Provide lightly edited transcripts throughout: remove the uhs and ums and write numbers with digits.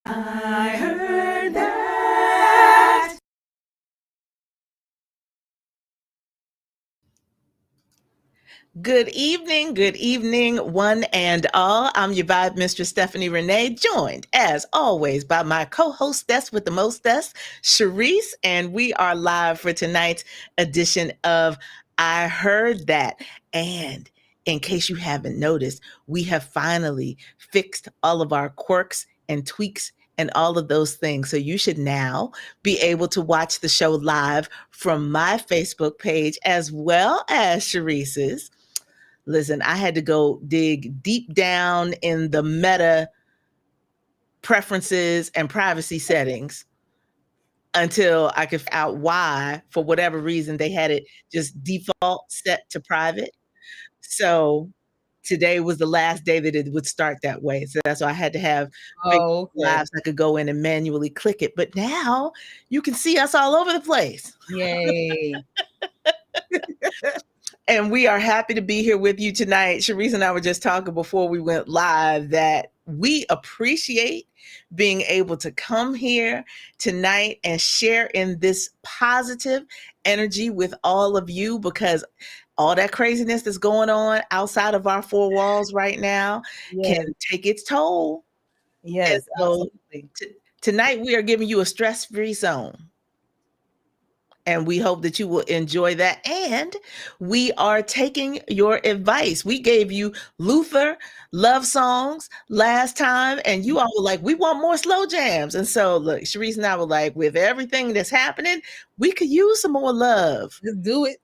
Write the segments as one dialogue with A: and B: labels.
A: I heard that.
B: Good evening, one and all. I'm your VibeMistress, Stephanie Renee, joined as always by my co-hostess with the mostess, Shareese, and we are live for tonight's edition of I Heard That. And in case you haven't noticed, we have finally fixed all of our quirks and tweaks and all of those things. So you should now be able to watch the show live from my Facebook page as well as Shareese's. Listen, I had to go dig deep down in the meta preferences and privacy settings until I could figure out why, for whatever reason, they had it just default set to private. So today was the last day that it would start that way. So that's why I had to have Facebook
A: Oh, okay.
B: Live so I could go in and manually click it. But now you can see us all over the place.
A: Yay.
B: And we are happy to be here with you tonight. Shareese and I were just talking before we went live that we appreciate being able to come here tonight and share in this positive energy with all of you, because all that craziness that's going on outside of our four walls right now can take its toll.
A: Yes,
B: so
A: absolutely.
B: Tonight we are giving you a stress-free zone. And we hope that you will enjoy that. And we are taking your advice. We gave you Luther love songs last time, and you all were like, we want more slow jams. And so, look, Shareese and I were like, with everything that's happening, we could use some more love.
A: Just do it.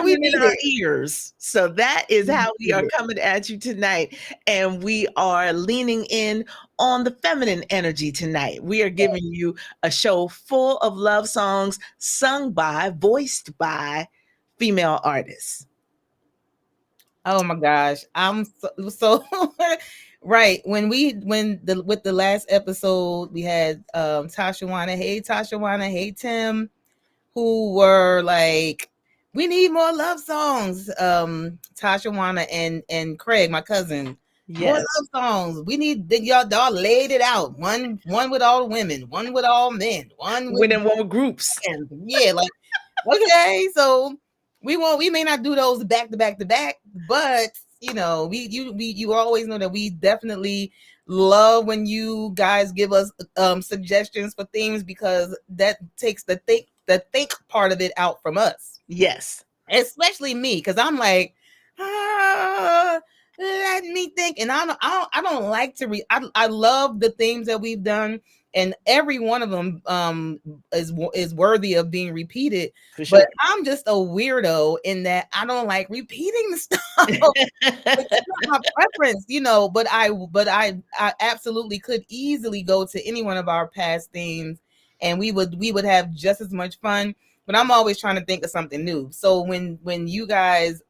B: We need our ears. So that is how we are coming at you tonight. And we are leaning in on the feminine energy tonight. We are giving you a show full of love songs sung by, voiced by female artists.
A: Oh my gosh. I'm so right. With the last episode, we had Tasha Wanna, hey Tim, who were like, we need more love songs. Tasha Wanna and Craig, my cousin.
B: Yes.
A: More love songs. We need y'all laid it out. One with all women, one with all men, one
B: with groups.
A: Yeah, like okay, so we may not do those back to back to back, but you know, you always know that we definitely love when you guys give us suggestions for themes, because that takes the think part of it out from us.
B: Yes.
A: Especially me, because I'm like, let me think. And I don't like to I love the themes that we've done, and every one of them is worthy of being repeated.
B: Sure.
A: But I'm just a weirdo in that I don't like repeating the stuff. It's not my preference, you know, but I absolutely could easily go to any one of our past themes, and we would have just as much fun. But I'm always trying to think of something new. So when you guys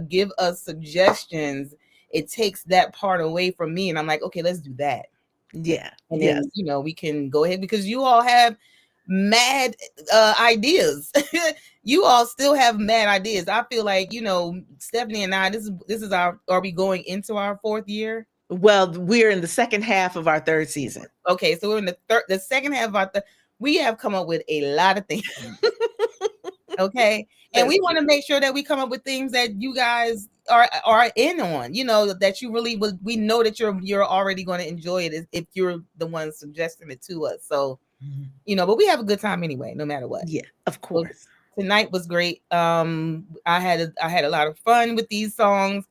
A: give us suggestions, it takes that part away from me, and I'm like, okay, let's do that.
B: Yeah.
A: And then, you know, we can go ahead, because you all have mad ideas. You all still have mad ideas. I feel like, you know, Stephanie and I, this is are we going into our fourth year?
B: Well, we're in the second half of our third season.
A: Okay, so we're in the second half of we have come up with a lot of things. Okay. And
B: That's
A: we want
B: cute.
A: to make sure that we come up with things that you guys are in on, that you really would, we know that you're already going to enjoy it if you're the one suggesting it to us. So, but we have a good time anyway, no matter what.
B: Yeah, of
A: So
B: course.
A: tonight was great. I had a lot of fun with these songs.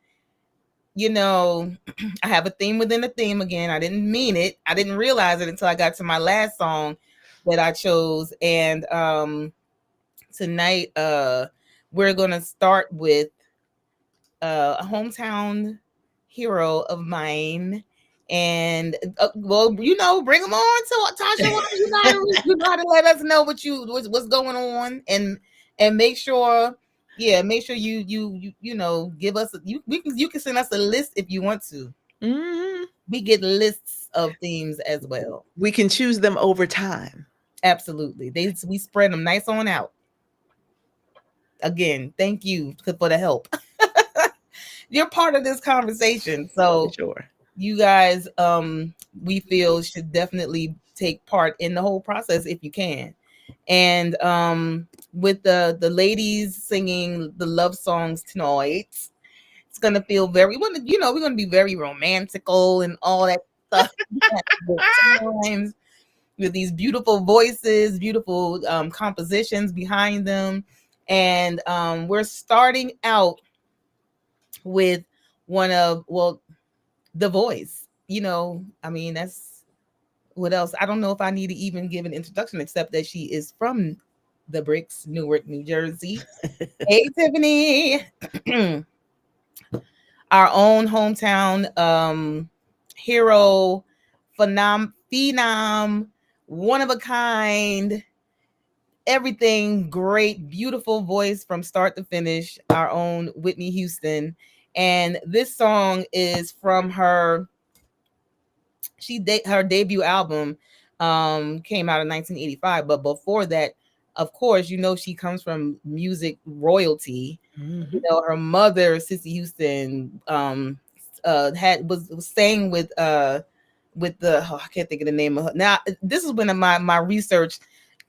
A: I have a theme within a theme again. I didn't mean it. I didn't realize it until I got to my last song that I chose. And tonight we're gonna start with a hometown hero of mine. And well, bring them on. So Tasha, you know how to let us know what's going on, and make sure, yeah, make sure you give us you can send us a list if you want to.
B: Mm-hmm.
A: We get lists of themes as well.
B: We can choose them over time.
A: Absolutely, we spread them nice on out. Again, thank you for the help. You're part of this conversation,
B: For
A: so
B: sure.
A: you guys, we feel should definitely take part in the whole process if you can. And with the ladies singing the love songs tonight, it's gonna feel we're gonna be very romantical and all that stuff. Times with these beautiful voices, beautiful compositions behind them, and we're starting out with The Voice. I mean, that's what else. I don't know if I need to even give an introduction, except that she is from the Bricks, Newark, New Jersey. Hey, Tiffany. Our own hometown hero, phenom, one of a kind, everything great, beautiful voice from start to finish, our own Whitney Houston. And this song is from her debut album, came out in 1985. But before that, of course, she comes from music royalty.
B: Mm-hmm.
A: Her mother, Sissy Houston, was staying with I can't think of the name of her. Now, this is when my research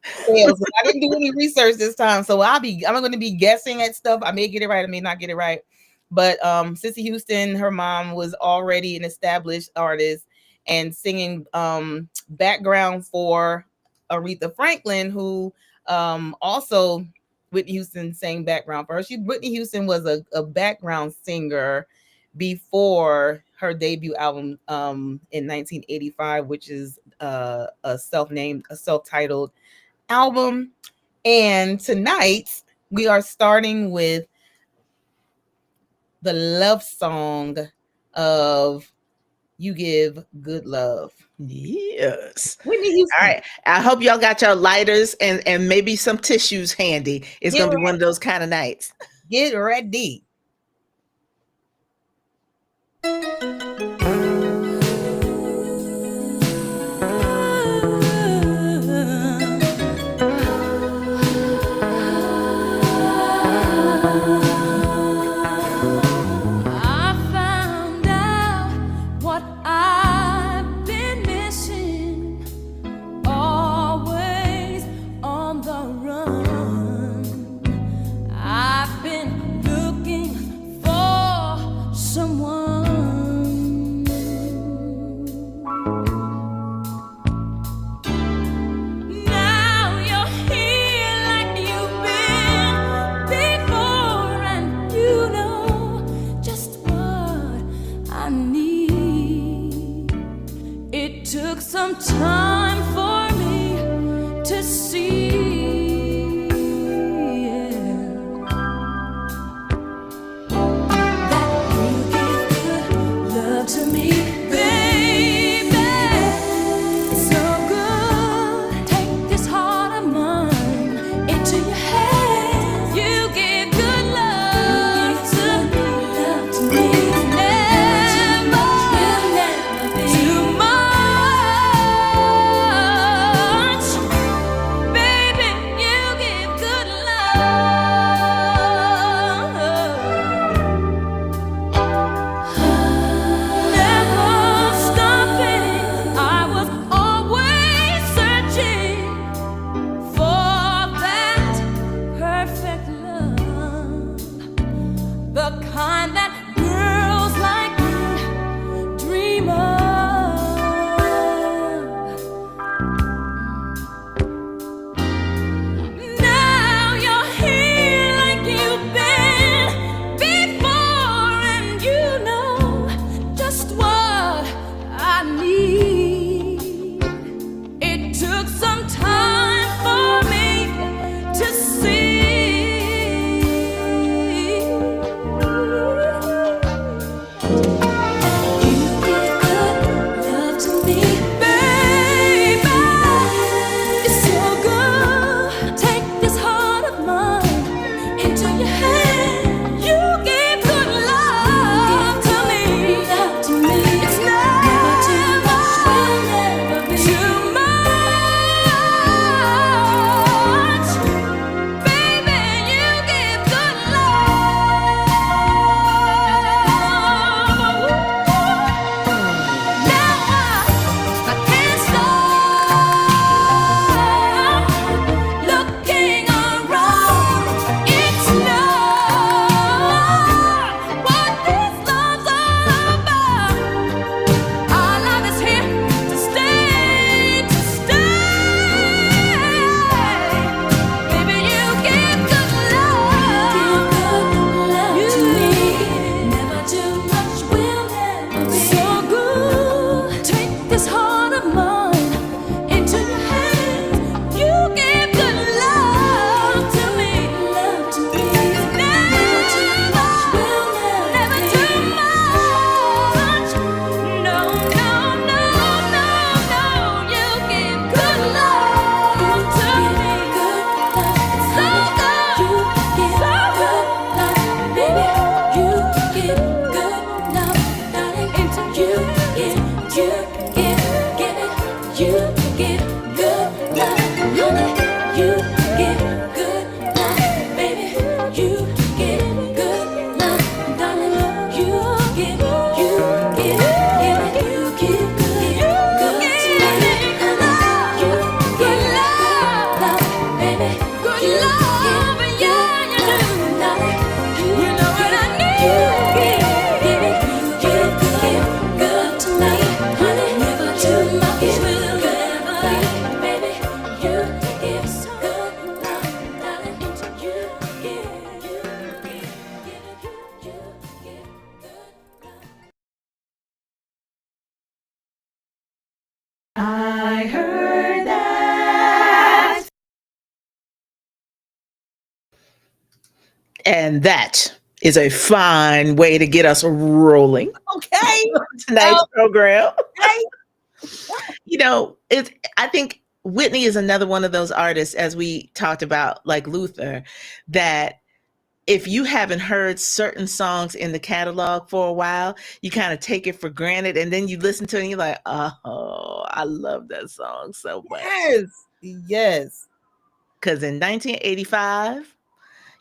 A: fails. I didn't do any research this time, so I'm going to be guessing at stuff. I may get it right, I may not get it right. But Sissy Houston, her mom was already an established artist and singing background for Aretha Franklin, who also Whitney Houston sang background for her. Whitney Houston was a background singer before her debut album in 1985, which is a self-titled album. And tonight we are starting with the love song of You Give Good Love.
B: Yes.
A: Whitney Houston.
B: All right. I hope y'all got your lighters and maybe some tissues handy. It's going to be one of those kind of nights.
A: Get ready.
C: Some time for me to see that you give good love to me, baby. It's so good. Take this heart of mine into your hands. You give good love to me. Never too much. kind that girls like you dream of. Now you're here like you've been before, and you know just what I need. It took some time for me to see. You give good love to me, baby. It's so good. Take this heart of mine into your hand. You give good love to me. It's never too much, will never be too much. Baby, you give good love. Now I can't stop looking around. It's love, what this love's all about. Our love is here to stay, to stay. Baby, you give good love. You to me. Never too much, will never be so good. Take this heart of mine into your hands. You give good love to me. Love to me. Never too much, will never too much. No, no, no, no, no. You give good love to me. So good. You give so good love, baby. You give good love, darling. Into you give it. You give good love, honey. You give good love, baby. You give good love, darling. You give it. You give good to me, honey. You give good love, baby. Good love, yeah, you do, darling. You know what I need. You give good to me, honey. Never too much, will never be, baby. You give so good love, darling. You give good love.
B: I heard that. And that is a fine way to get us rolling
A: Okay.
B: tonight's program.
A: Okay.
B: You know, I think Whitney is another one of those artists, as we talked about, like Luther, that if you haven't heard certain songs in the catalog for a while, you kind of take it for granted, and then you listen to it and you're like, oh, I love that song so much.
A: Yes.
B: Because in 1985,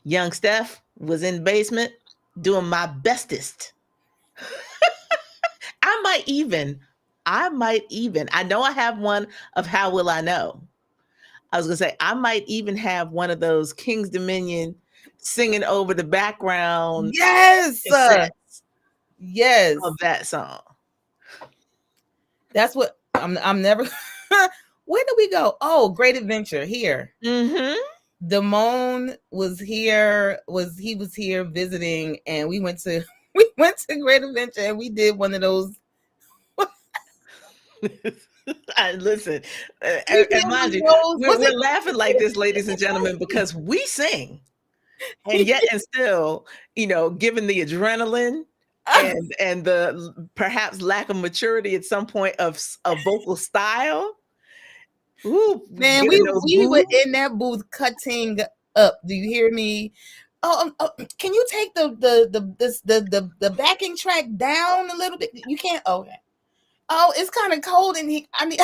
B: young Steph was in the basement doing my bestest. I might even, I know I have one of How Will I Know. I was going to say, I might even have one of those King's Dominion singing over the background
A: Yes.
B: cassettes
A: Yes.
B: of that song.
A: That's what I'm never. Where did we go? Oh, Great Adventure here.
B: Mm-hmm.
A: Damone was here. He was here visiting, and we went to Great Adventure, and we did one of those.
B: Listen,
A: We did
B: and
A: one
B: mind
A: of
B: you,
A: those.
B: we're laughing like this, ladies and gentlemen, because we sing, and yet and still, you know, given the adrenaline and the perhaps lack of maturity at some point of vocal style. Ooh,
A: Man, we were in that booth cutting up. Do you hear me? Oh, can you take the backing track down a little bit? You can't. Okay. Oh, it's kind of cold in here. I mean,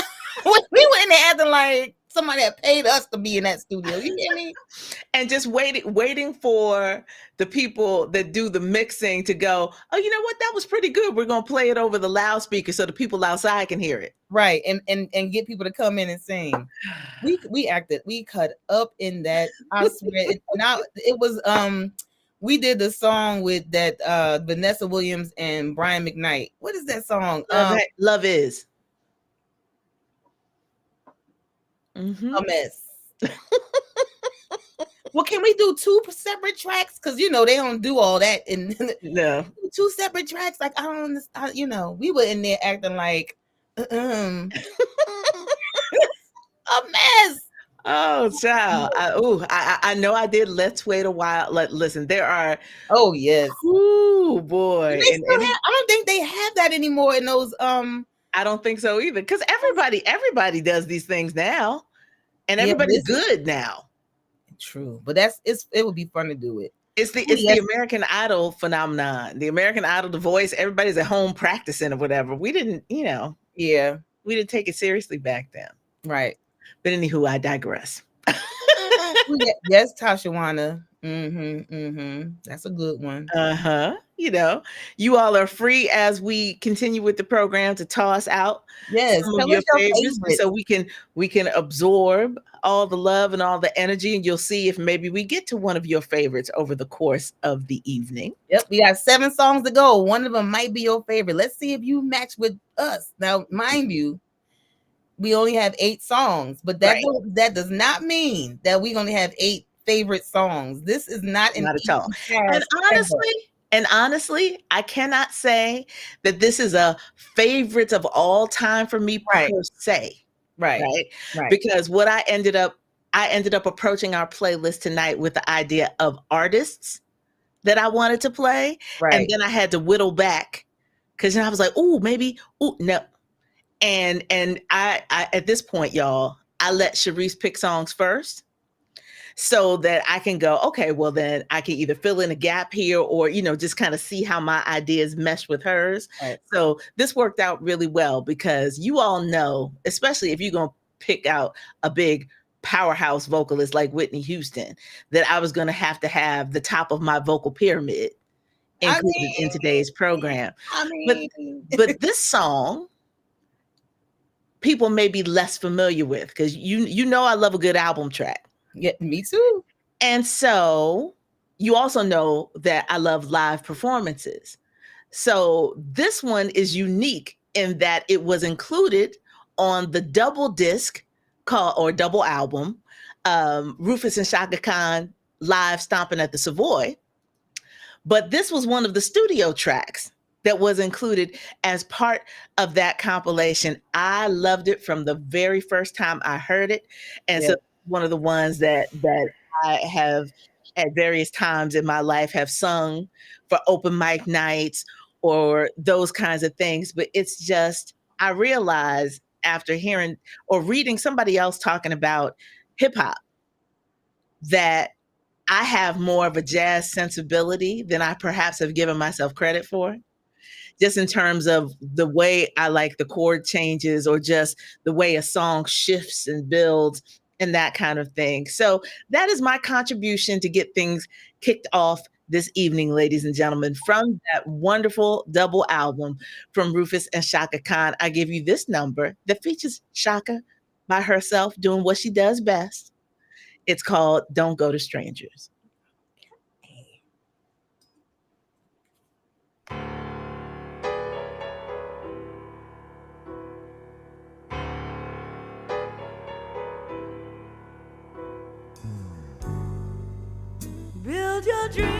A: we were in there acting like somebody had paid us to be in that studio. You hear me?
B: And just waiting for the people that do the mixing to go, oh, you know what? That was pretty good. We're going to play it over the loudspeaker so the people outside can hear it.
A: Right. And get people to come in and sing. We cut up in that. I swear. It was, We did the song with that Vanessa Williams and Brian McKnight. What is that song?
B: Love Is. Mm-hmm.
A: A Mess. Well, can we do two separate tracks? Because they don't do all that in
B: No.
A: two separate tracks. Like I don't understand. We were in there acting like a mess.
B: Oh, child. I know I did Let's Wait a While. Listen, there are.
A: Oh, yes.
B: Ooh, boy.
A: I don't think they have that anymore in those.
B: I don't think so either. Because everybody does these things now. And everybody's good now.
A: True. But it would be fun to do it.
B: It's the American Idol phenomenon. The American Idol, The Voice, everybody's at home practicing or whatever. We didn't,
A: Yeah.
B: We didn't take it seriously back then.
A: Right.
B: But anywho, I digress.
A: Yes, Tashawana. That's a good one.
B: You all are free as we continue with the program to toss out some of your favorites, so we can absorb all the love and all the energy, and you'll see if maybe we get to one of your favorites over the course of the evening.
A: Yep, we got 7 songs to go. One of them might be your favorite. Let's see if you match with us. Now, mind you, we only have 8 songs, but that does not mean that we're going to have 8 favorite songs. This is not
B: at all. And honestly, I cannot say that this is a favorite of all time for me per se. Right. Because what I ended up approaching our playlist tonight with the idea of artists that I wanted to play. Right. And then I had to whittle back because I was like, no. And I at this point, y'all, I let Shareese pick songs first so that I can go, okay, well then I can either fill in a gap here or, just kind of see how my ideas mesh with hers. Right. So this worked out really well because you all know, especially if you're going to pick out a big powerhouse vocalist like Whitney Houston, that I was going to have the top of my vocal pyramid included in today's program. But this song, people may be less familiar with because I love a good album track.
A: Yeah, me too.
B: And so you also know that I love live performances. So this one is unique in that it was included on the double disc double album, Rufus and Chaka Khan live stomping at the Savoy. But this was one of the studio tracks that was included as part of that compilation. I loved it from the very first time I heard it. And so one of the ones that I have at various times in my life have sung for open mic nights or those kinds of things. But it's just, I realized after hearing or reading somebody else talking about hip hop that I have more of a jazz sensibility than I perhaps have given myself credit for. Just in terms of the way I like the chord changes or just the way a song shifts and builds and that kind of thing. So that is my contribution to get things kicked off this evening, ladies and gentlemen, from that wonderful double album from Rufus and Chaka Khan. I give you this number that features Chaka by herself doing what she does best. It's called Don't Go to Strangers.
C: Build your dreams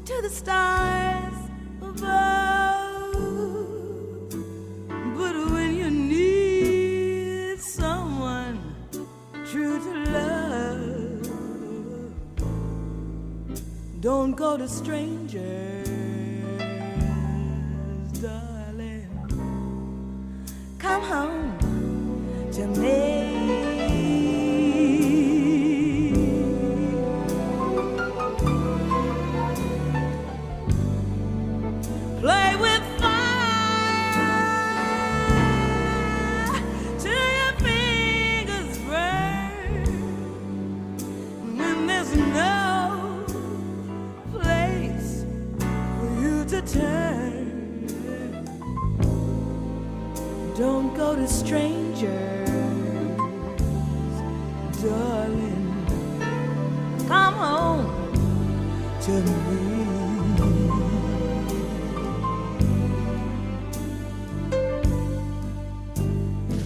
C: to the stars above. But when you need someone true to love, don't go to strangers, darling. Come home to me. Play with fire till your fingers burn. When there's no place for you to turn, don't go to strangers, darling. to me.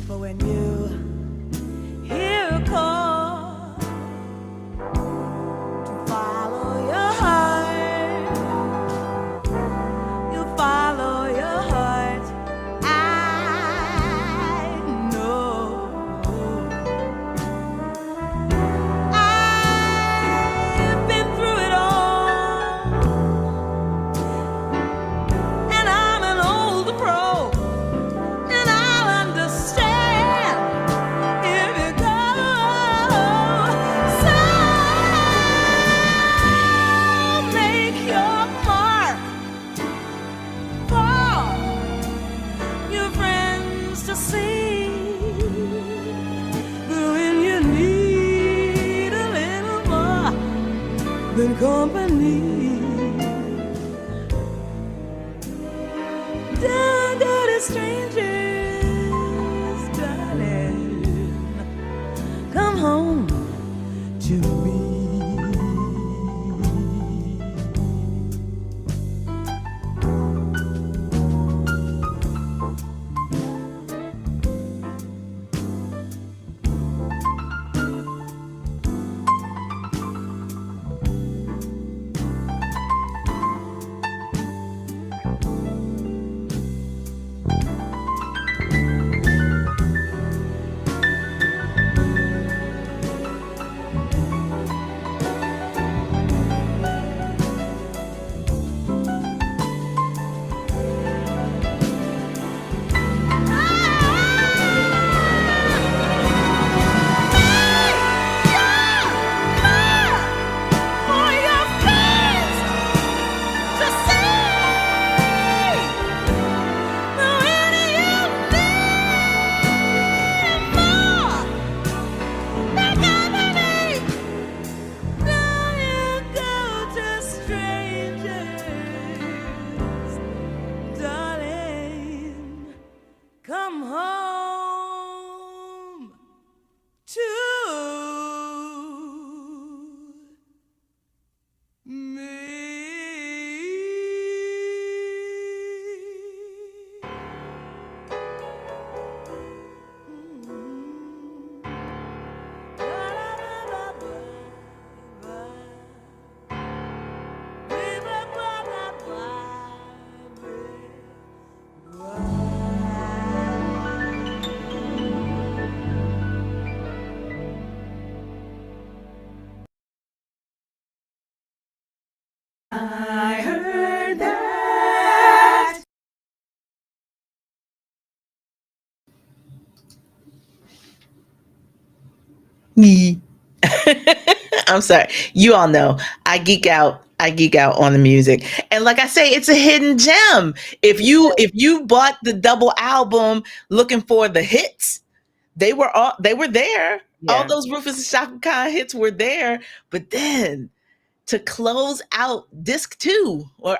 C: But when you hear a call to follow your heart, you follow your heart. I know I've been through it all, and I'm an old pro, and I'll understand if you go. So make your mark for your friends to see. But when you need a little more than company, don't go to strangers, darling. Come home to me. Come home to I heard that.
B: Me. I'm sorry. You all know I geek out. I geek out on the music. And like I say, it's a hidden gem. If you bought the double album looking for the hits, they were there. All
A: Yeah.
B: those Rufus and Shaka Khan hits were there. But then to close out disc 2 or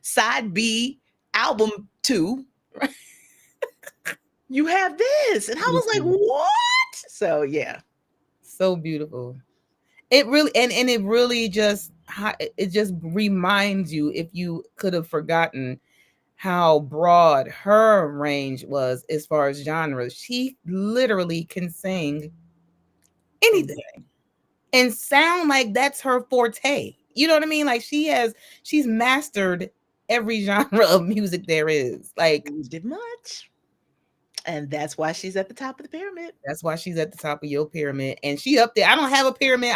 B: side B album 2, you have this. And I was like, what? So yeah.
A: So beautiful. It really and it really just it just reminds you, if you could have forgotten, how broad her range was as far as genres. She literally can sing anything and sound like that's her forte. You know what I mean? Like she's mastered every genre of music there is. Like,
B: Did much. And that's why she's at the top of the pyramid.
A: that's why she's at the top of your pyramid, and she up there. I don't have a pyramid.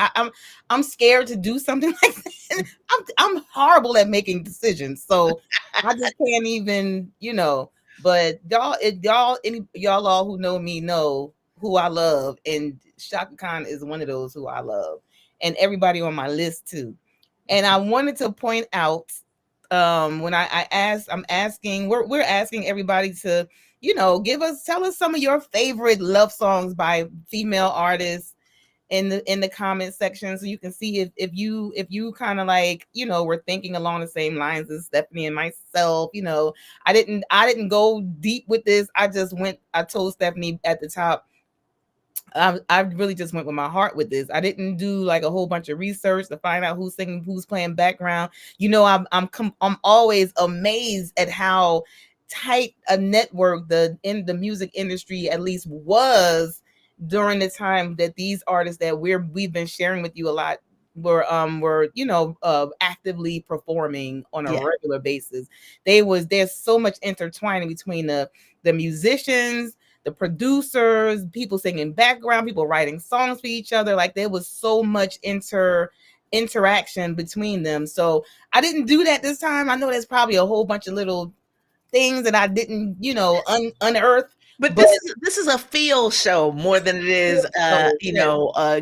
A: I'm scared to do something like that. I'm horrible at making decisions, so I just can't even, But y'all all who know me know who I love, and Shaka Khan is one of those who I love, and everybody on my list too. And I wanted to point out, when I'm asking, we're asking everybody to, tell us some of your favorite love songs by female artists in the comment section, so you can see if you kind of like, we're thinking along the same lines as Stephanie and myself. I didn't go deep with this. I told Stephanie at the top, I really just went with my heart with this. I didn't do like a whole bunch of research to find out who's singing, who's playing background. I'm always amazed at how tight a network the music industry at least was during the time that these artists that we've been sharing with you a lot were actively performing on a
B: Yeah.
A: regular basis. There's so much intertwining between the musicians, the producers, people singing background, people writing songs for each other. Like there was so much interaction between them. So I didn't do that this time. I know there's probably a whole bunch of little things that I didn't, unearth.
B: But
A: But
B: this is a feel show more than it is,
A: so yes,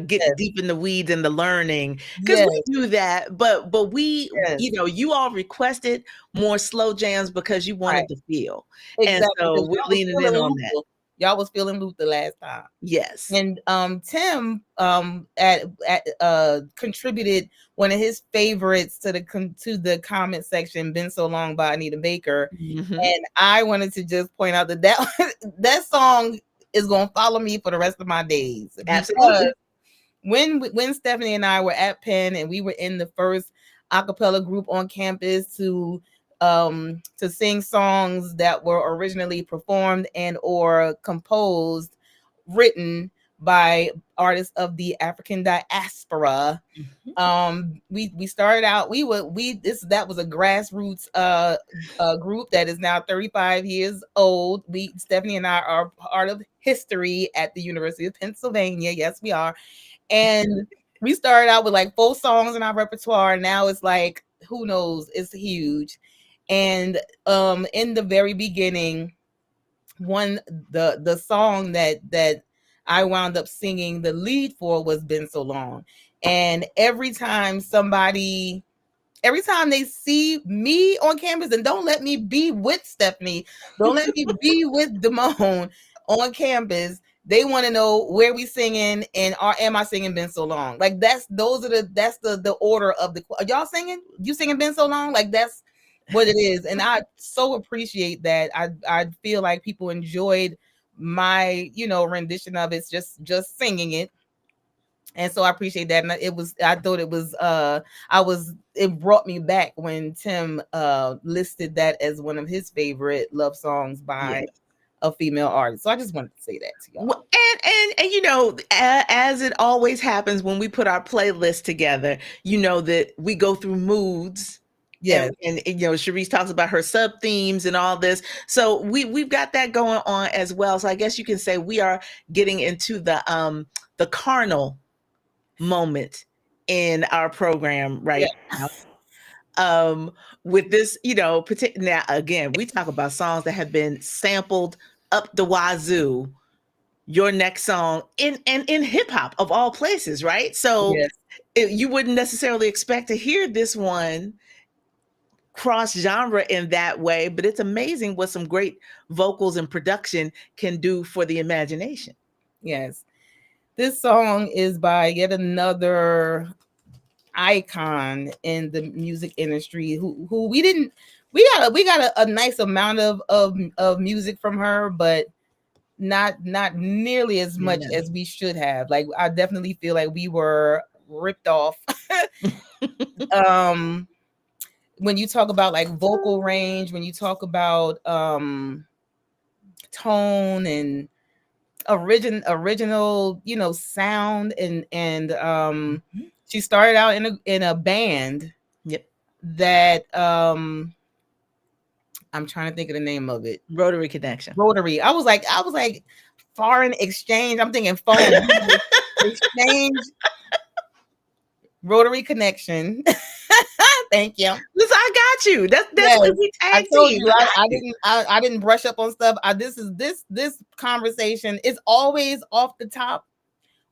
B: get
A: yes,
B: deep in the weeds and the learning, because
A: yes,
B: we do that. But we,
A: yes,
B: you all requested more slow jams because you
A: right,
B: wanted to feel, and
A: exactly.
B: so
A: Because
B: we're leaning in on that.
A: y'all was feeling Luther last time.
B: Yes.
A: And Tim contributed one of his favorites to the comment section, "Been So Long" by Anita Baker.
B: Hmm.
A: And I wanted to just point out that song is going to follow me for the rest of my days, because
B: Absolutely.
A: when Stephanie and I were at Penn and we were in the first a cappella group on campus to sing songs that were originally performed and or composed, written by artists of the African diaspora.
B: Mhm.
A: We started out, that was a grassroots group that is now 35 years old. Stephanie and I are part of history at the University of Pennsylvania. Yes, we are. And we started out with like 4 songs in our repertoire. Now it's like, who knows, it's huge. And in the very beginning, one the song that I wound up singing the lead for was "Been So Long." And every time they see me on campus, and don't let me be with Stephanie, don't let me be with Damone on campus, they want to know where we singing and am I singing "Been So Long"? Like that's the order of are y'all singing? You singing "Been So Long"? Like that's what it is. And I so appreciate that. I feel like people enjoyed my rendition of it, just singing it. And so I appreciate that. And I thought it was it brought me back when Tim listed that as one of his favorite love songs
B: Yeah.
A: by a female artist. So I just wanted to say that to y'all.
B: Well, and as it always happens when we put our playlist together, that we go through moods.
A: Yes,
B: And Shareese talks about her sub themes and all this. So we've got that going on as well. So I guess you can say we are getting into the carnal moment in our program right
A: yeah,
B: now. With this, now again, we talk about songs that have been sampled up the wazoo. Your next song in hip hop of all places, right? So
A: yes,
B: you wouldn't necessarily expect to hear this one cross genre in that way, but it's amazing what some great vocals and production can do for the imagination.
A: yes. This song is by yet another icon in the music industry who we got a nice amount of music from her, but not nearly as much
B: No.
A: as we should have. Like I definitely feel like we were ripped off. um when you talk about like vocal range, when you talk about tone and original sound, and
B: Mhm.
A: she started out in a band
B: Yep.
A: that I'm trying to think of the name of it.
B: Rotary Connection.
A: Rotary. I was like foreign exchange. I'm thinking phone exchange. Rotary Connection. Thank you.
B: Listen, I got you. That's
A: Yes,
B: what we
A: I
B: tag
A: told
B: team.
A: you
B: I
A: I,
B: got
A: I
B: you.
A: didn't I didn't brush up on stuff. This conversation is always off the top,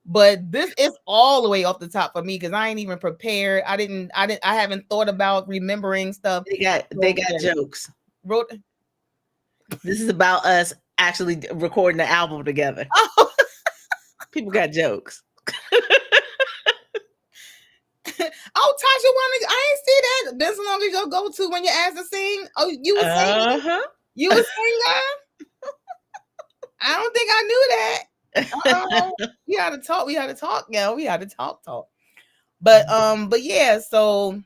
A: but this is all the way off the top for me because I ain't even prepared. I haven't thought about remembering stuff.
B: They got
A: Yes.
B: jokes.
A: Wrote
B: This is about us actually recording the album together.
A: oh,
B: People got jokes.
A: Tasha wanna I ain't see that. This long as your go to when you asked to sing. Oh, you was singing?
B: Uh-huh.
A: You was singer? I don't think I knew that. We had to talk. We had to talk, now. We had to talk. But yeah, so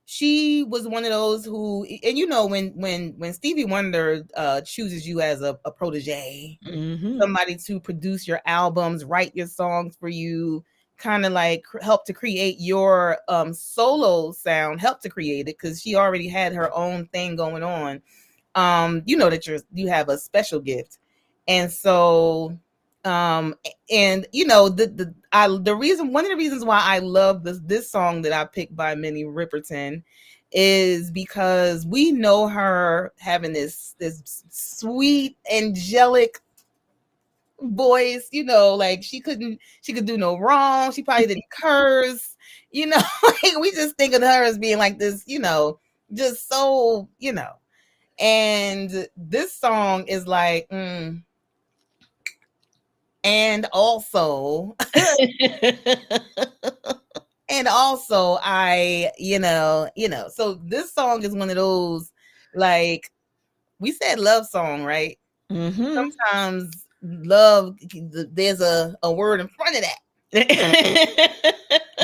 A: she was one of those who, and you know, when Stevie Wonder chooses you as a protege, somebody to produce your albums, write your songs for you, kind of like help to create your solo sound, help to create it, because she already had her own thing going on. You know that you have a special gift, and so and you know the reason, one of the reasons why I love this song that I picked by Minnie Riperton is because we know her having this sweet angelic voice, you know, like she could do no wrong, she probably didn't curse, you know. Like we just think of her as being like this, you know, just so, you know. And this song is like and also and also I, you know, so this song is one of those, like we said, love song, right? Sometimes love, there's a word in front of that.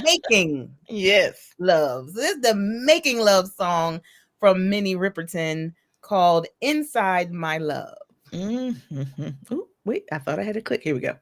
A: Making
B: Yes.
A: love. So this is the making love song from Minnie Riperton called Inside My Love.
B: Ooh, wait, I thought I had a click. Here we go.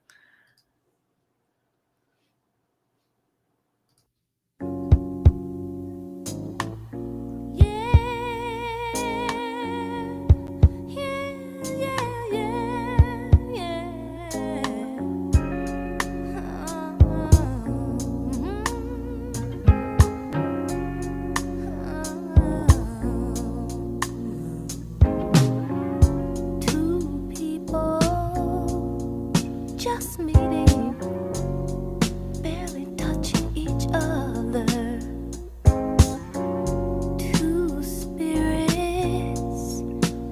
C: Two people just meeting, barely touching each other. Two spirits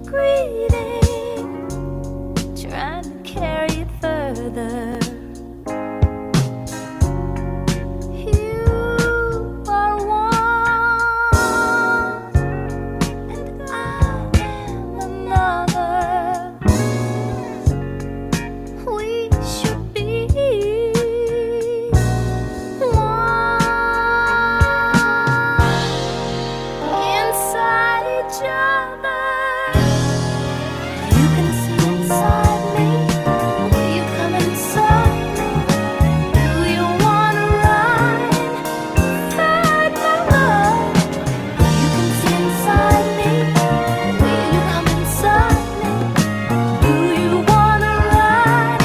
C: greeting, trying to carry it further. You are one, and I am another. We should be one inside each other. You can see inside me. Will you come inside me? Do you wanna ride inside my love? You can see inside me. Will you come inside me? Do you wanna ride?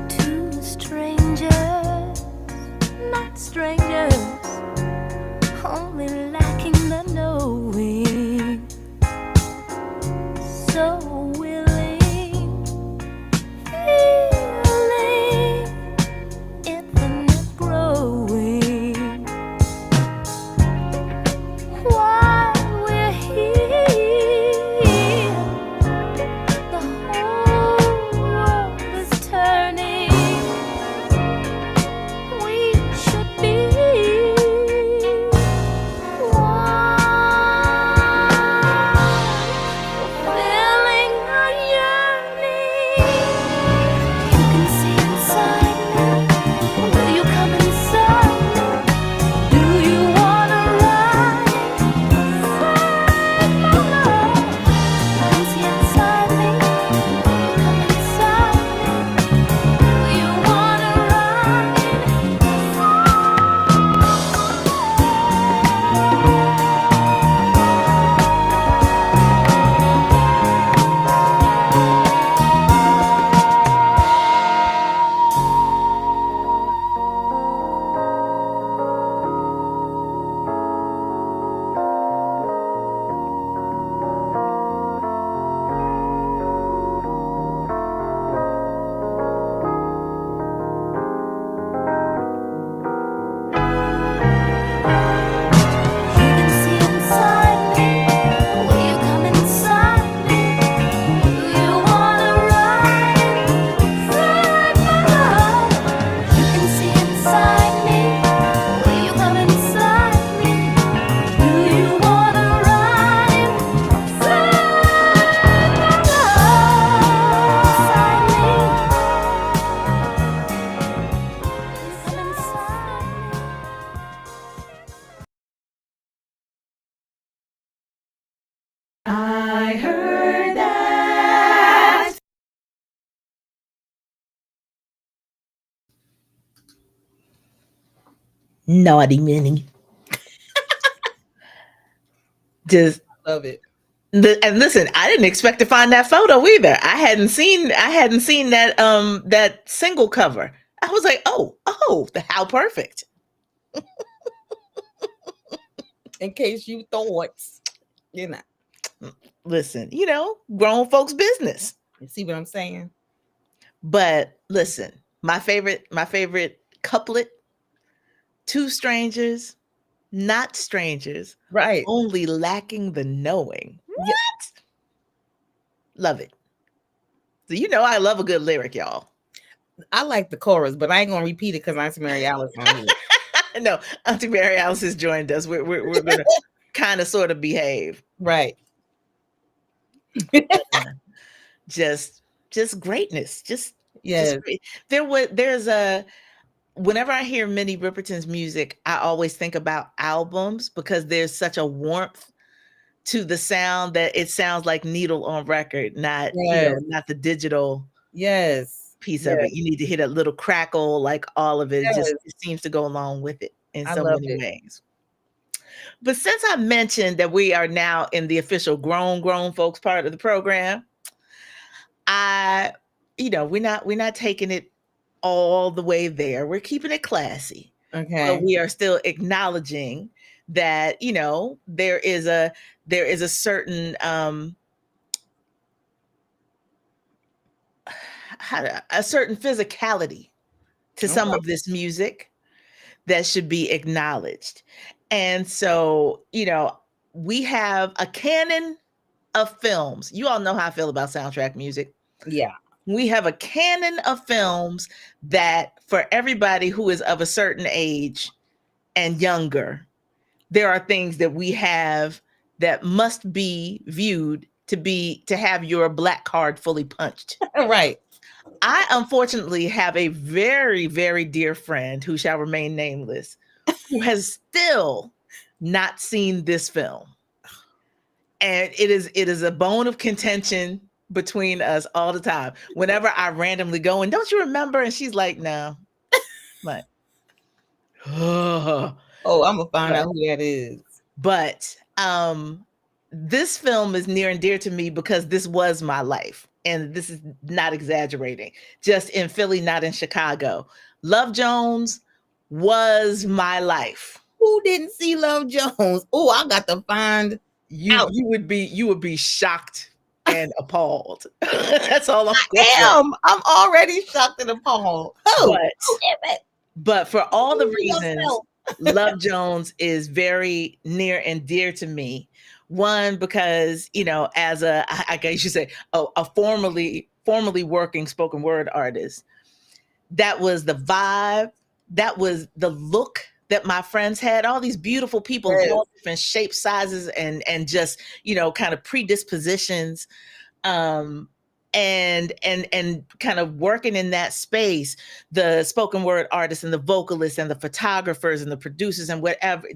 C: Two strangers, not strangers, only lacking the knowing. So willing, feeling, infinite growing. While we're here, the whole world is turning. We should be one, fulfilling
B: naughty Minnie. Just
A: Love it.
B: and listen, I didn't expect to find that photo either. I hadn't seen that single cover. I was like, how perfect.
A: In case you thought, you know.
B: Listen, grown folks business.
A: You see what I'm saying?
B: But listen, my favorite couplet, two strangers, not strangers,
A: Right.
B: only lacking the knowing. What?
A: Yeah.
B: Love it. So I love a good lyric, y'all.
A: I like the chorus, but I ain't gonna repeat it because Auntie Mary Alice on here.
B: No, Auntie Mary Alice has joined us. We're gonna kind of sort of behave.
A: Right.
B: Just greatness.
A: Yes.
B: Just great. There's a whenever I hear Minnie Riperton's music, I always think about albums because there's such a warmth to the sound that it sounds like needle on record, not
A: Yes.
B: not the digital
A: Yes.
B: piece of it. You need to hit a little crackle, like all of it.
A: Yes.
B: It seems to go along with it in
A: I
B: so
A: love
B: many
A: it.
B: ways. But since I mentioned that we are now in the official grown folks part of the program, we're not taking it all the way there. We're keeping it classy.
A: Okay.
B: But we are still acknowledging that, there is a certain a certain physicality to some of this music that should be acknowledged. And so, we have a canon of films. You all know how I feel about soundtrack music.
A: Yeah.
B: We have a canon of films that for everybody who is of a certain age and younger, there are things that we have that must be viewed to have your black card fully punched.
A: Right.
B: I unfortunately have a very, very dear friend who shall remain nameless, who has still not seen this film. And it is a bone of contention between us all the time. Whenever I randomly go, and don't you remember? And she's like, no. Like,
A: I'm gonna find out who that is.
B: But this film is near and dear to me because this was my life. And this is not exaggerating. Just in Philly, not in Chicago. Love Jones was my life.
A: Who didn't see Love Jones? Oh, I got to find out.
B: You would be shocked and appalled. That's all I'm saying.
A: I'm already shocked and appalled.
B: But for all the reasons, Love Jones is very near and dear to me. One, because, as I guess you say, a formerly working spoken word artist, that was the vibe, that was the look that my friends had. All these beautiful people, all different shapes, sizes, and just, kind of predispositions, and kind of working in that space, the spoken word artists and the vocalists and the photographers and the producers and whatever,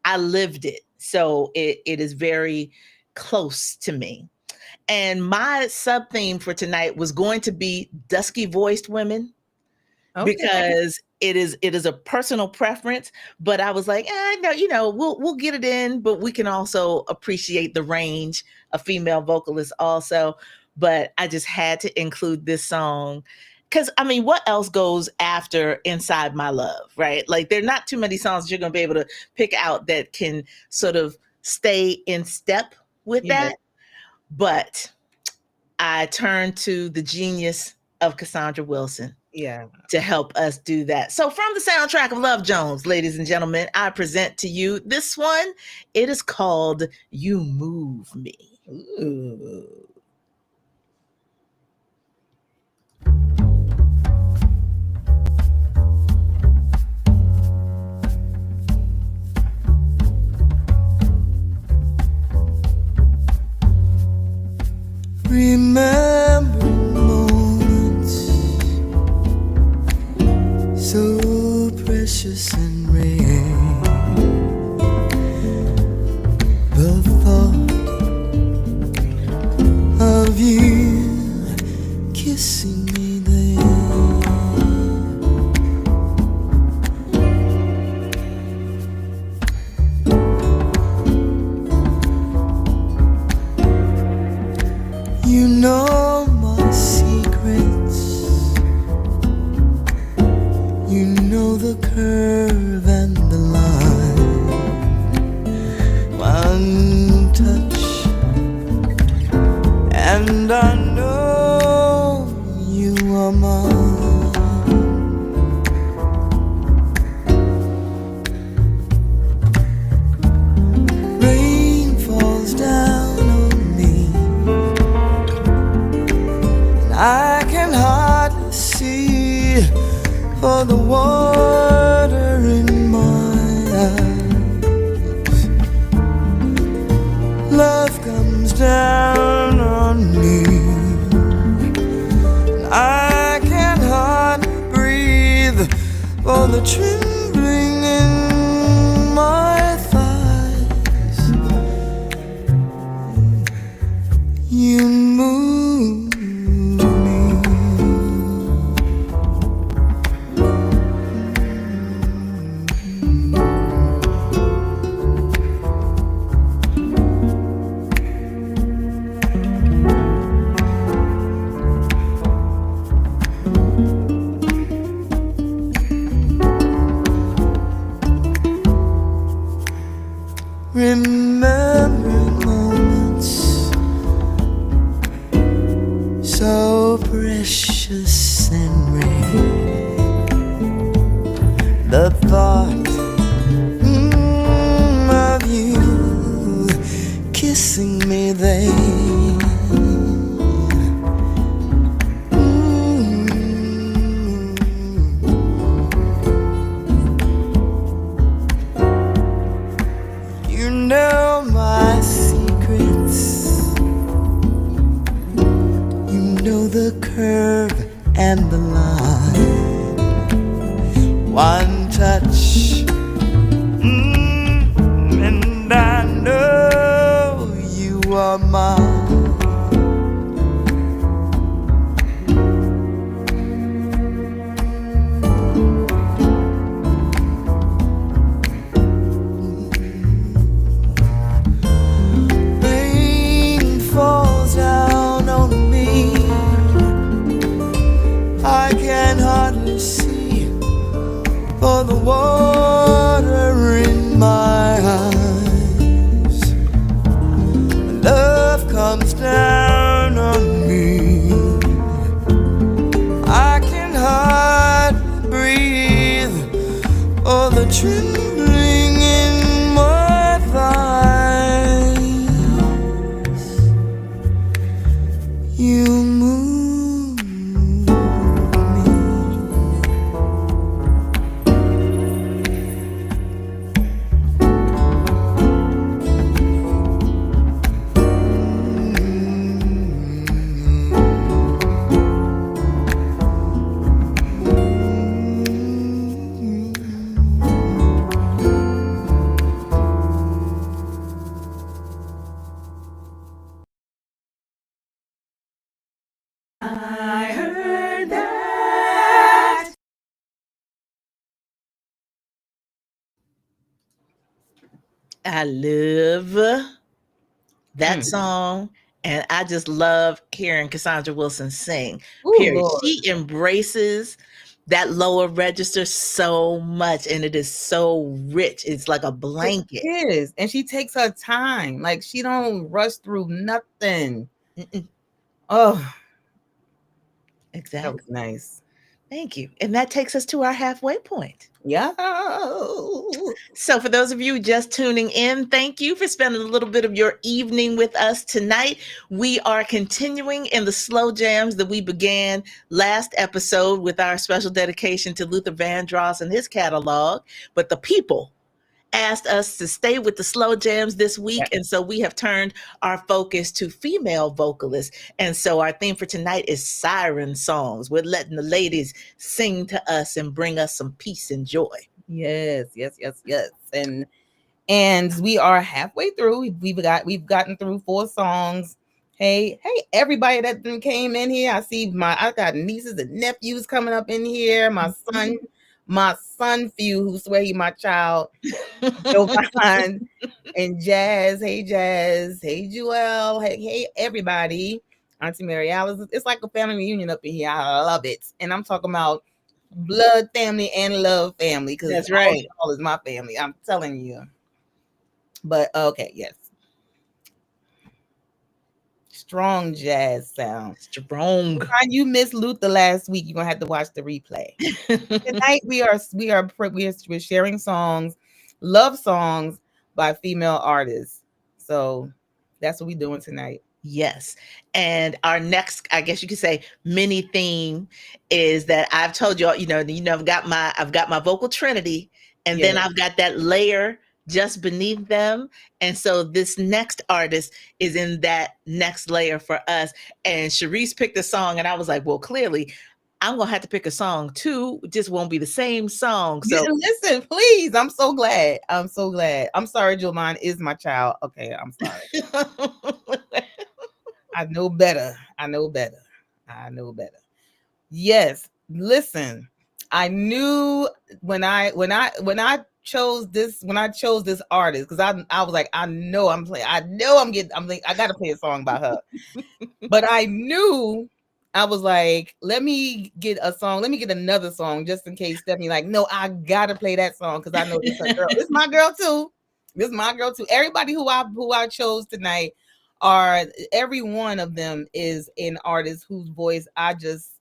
B: I lived it. So it is very close to me. And my sub theme for tonight was going to be dusky voiced women, because it is a personal preference. But I was like, no, we'll get it in, but we can also appreciate the range of female vocalists also. But I just had to include this song. Because, what else goes after Inside My Love, right? Like, there are not too many songs you're going to be able to pick out that can sort of stay in step with that. But I turned to the genius of Cassandra Wilson to help us do that. So from the soundtrack of Love Jones, ladies and gentlemen, I present to you this one. It is called You Move Me.
A: Ooh.
D: Remember moments so precious and rare. The thought of you kissing me there You know my secrets. You know the curve and the line. One touch, and I know you are mine. Rain falls down on me, and I can hardly see for the water in my eyes. Love comes down on me, and I can hardly breathe for the trembling in my thighs. You move me. Remembering moments so precious and rare. The thought of you kissing me there. You know my secrets. You know the curve and the line. One touch, and I know you are mine. Rain falls down on me. I can hardly see for the water in my eyes. Love comes down on me. I can hardly breathe for the trembling in my thighs. You move me.
B: I heard that. I love that song, and I just love hearing Cassandra Wilson sing.
A: Ooh,
B: Period.
A: Lord.
B: She embraces that lower register so much, and it is so rich. It's like a blanket.
A: It is, and she takes her time. Like she don't rush through nothing.
B: Mm-mm.
A: Oh, that
B: Exactly.
A: was nice.
B: Thank you. And that takes us to our halfway point.
A: Yeah.
B: So, for those of you just tuning in, thank you for spending a little bit of your evening with us tonight. We are continuing in the slow jams that we began last episode with our special dedication to Luther Vandross and his catalog. But the people asked us to stay with the slow jams this week. And so we have turned our focus to female vocalists. And so our theme for tonight is Siren songs. We're letting the ladies sing to us and bring us some peace and joy.
A: Yes. And we are halfway through. We've gotten through 4 songs. Hey, everybody that came in here. I got nieces and nephews coming up in here. My son few who swear he my child. Jovan and Jazz. Hey Jazz. Hey Joelle. Hey everybody. Auntie Mary Alice. It's like a family reunion up in here. I love it. And I'm talking about blood family and love family because
B: That's right.
A: all is my family. I'm telling you. But okay, yes. Strong jazz sound.
B: Strong.
A: You missed Luther last week. You're gonna have to watch the replay. Tonight we're sharing songs, love songs by female artists. So that's what we're doing tonight.
B: Yes. And our next, I guess you could say, mini theme is that I've told you, I've got my vocal trinity, and then
A: Yeah.
B: I've got that layer just beneath them. And so this next artist is in that next layer for us. And Shareese picked a song, and I was like, well, clearly I'm gonna have to pick a song too. It just won't be the same song. So
A: Listen, please. I'm so glad. I'm so glad. I'm sorry, Jomine is my child. Okay, I'm sorry. I know better. I know better. I know better. Yes. Listen, I knew when I chose this artist, because I was like, I know I'm playing. I know I gotta play a song by her. But I knew I was like, let me get a song. Let me get another song just in case Stephanie like, no, I gotta play that song because I know this is her girl. This is my girl too. This is my girl too. Everybody who I chose tonight every one of them is an artist whose voice I just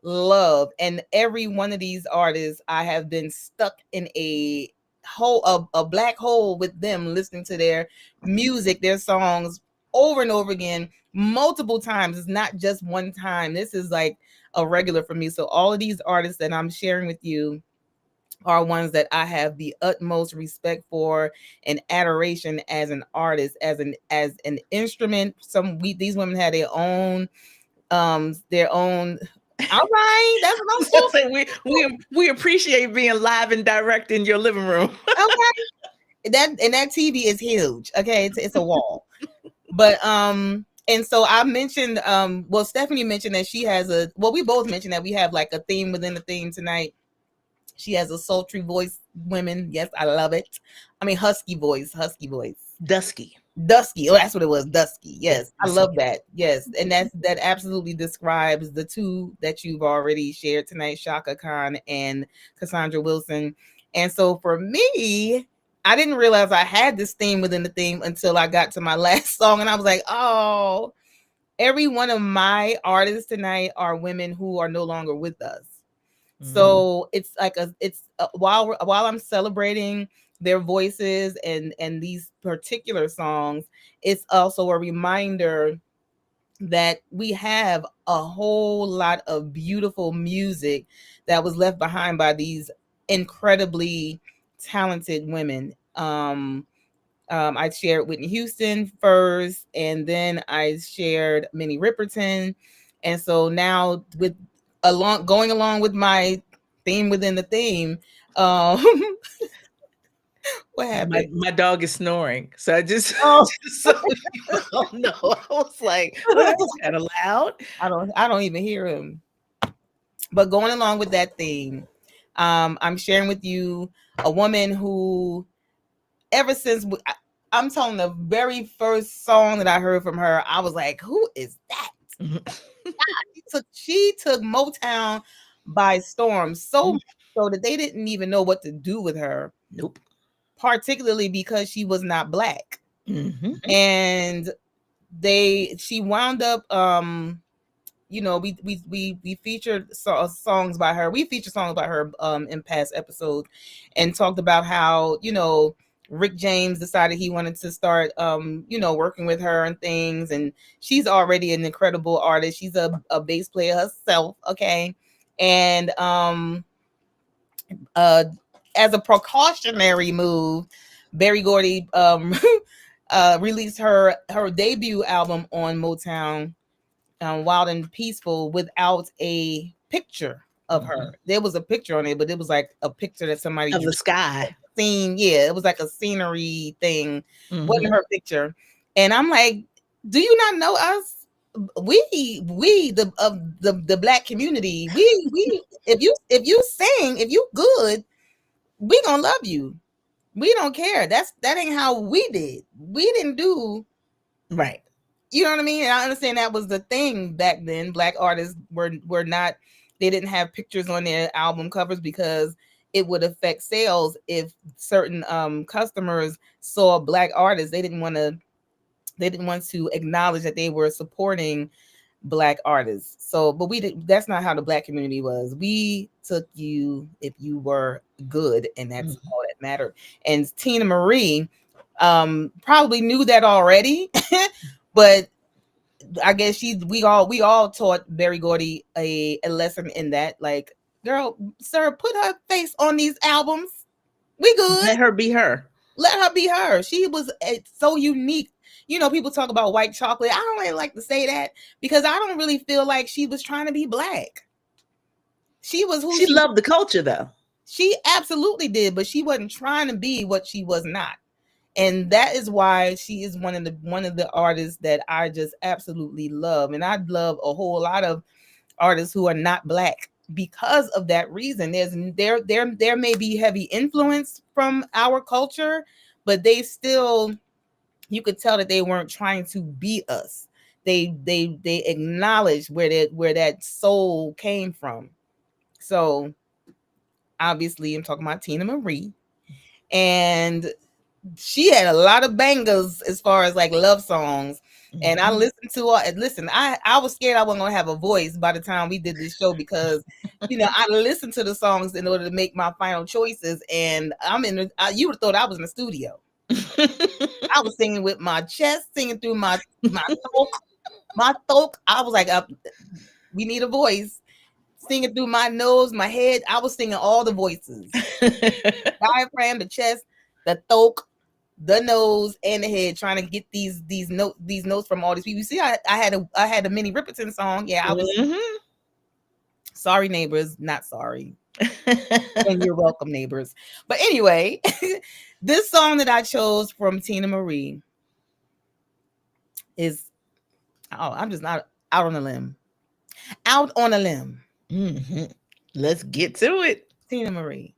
A: love. And every one of these artists, I have been stuck in a black hole with them, listening to their music, their songs over and over again, multiple times. It's not just one time. This is like a regular for me. So all of these artists that I'm sharing with you are ones that I have the utmost respect for and adoration as an artist, as an instrument. These women had their own all right, that's what I'm
B: saying. We appreciate being live and direct in your living room.
A: Okay, that TV is huge. Okay, it's a wall. But and so I mentioned well, Stephanie mentioned that she has we both mentioned that we have like a theme within the theme tonight. She has a sultry voice, women. Yes, I love it. I mean, husky voice.
B: Dusky.
A: Oh, that's what it was. Dusky. Yes, I love that. Yes, and that absolutely describes the two that you've already shared tonight, Shaka Khan and Cassandra Wilson. And so for me, I didn't realize I had this theme within the theme until I got to my last song, and I was like, oh, every one of my artists tonight are women who are no longer with us. So it's like while I'm celebrating their voices and these particular songs, it's also a reminder that we have a whole lot of beautiful music that was left behind by these incredibly talented women. I shared Whitney Houston first, and then I shared Minnie Riperton. And so now going along with my theme within the theme, what happened?
B: My dog is snoring. So I just,
A: Oh.
B: just so you all know, I was like, well, that was kind of loud.
A: I don't even hear him. But going along with that theme, I'm sharing with you a woman who, ever since I'm telling the very first song that I heard from her, I was like, who is that? She took Motown by storm, so much so that they didn't even know what to do with her.
B: Nope.
A: Particularly because she was not black. And she wound up we featured songs by her. We featured songs by her in past episodes, and talked about how Rick James decided he wanted to start working with her and things. And she's already an incredible artist. She's a bass player herself, okay? And as a precautionary move, Berry Gordy released her debut album on Motown, Wild and Peaceful, without a picture of her. There was a picture on it, but it was like a picture that somebody
B: of the sky
A: scene. Yeah, it was like a scenery thing. Wasn't her picture. And I'm like, do you not know us? We the black community. We if you sing, if you good, we gonna love you. We don't care. That ain't how we did. We didn't do
B: right.
A: You know what I mean? And I understand that was the thing back then. Black artists were not, they didn't have pictures on their album covers because it would affect sales if certain customers saw black artists. They didn't want to acknowledge that they were supporting black artists. So, but that's not how the black community was. We took you if you were good, and that's all that mattered. And Tina Marie probably knew that already, but I guess we all taught Berry Gordy a lesson in that. Like, girl, sir, put her face on these albums. We good.
B: Let her be her.
A: Let her be her. She was so unique. You know, people talk about white chocolate. I don't really like to say that because I don't really feel like she was trying to be black. She was who
B: she loved the culture, though.
A: She absolutely did, but she wasn't trying to be what she was not. And that is why she is one of the artists that I just absolutely love. And I love a whole lot of artists who are not black because of that reason. There may be heavy influence from our culture, but they still, you could tell that they weren't trying to be us. They acknowledged where that soul came from. So obviously I'm talking about Tina Marie, and she had a lot of bangers as far as like love songs. And I listened to her. Listen, I was scared I wasn't gonna have a voice by the time we did this show because, you know, I listened to the songs in order to make my final choices. And you would have thought I was in the studio. I was singing with my chest, singing through my throat. I was like, we need a voice. Singing through my nose, my head. I was singing all the voices. Diaphragm, the chest, the throat, the nose, and the head, trying to get these notes from all these people. You see, I had a Minnie Riperton song. Yeah, I was sorry, neighbors, not sorry. And you're welcome, neighbors. But anyway, this song that I chose from Tina Marie is, I'm just not out on a limb. Out on a limb.
B: Let's get to it.
A: Tina Marie.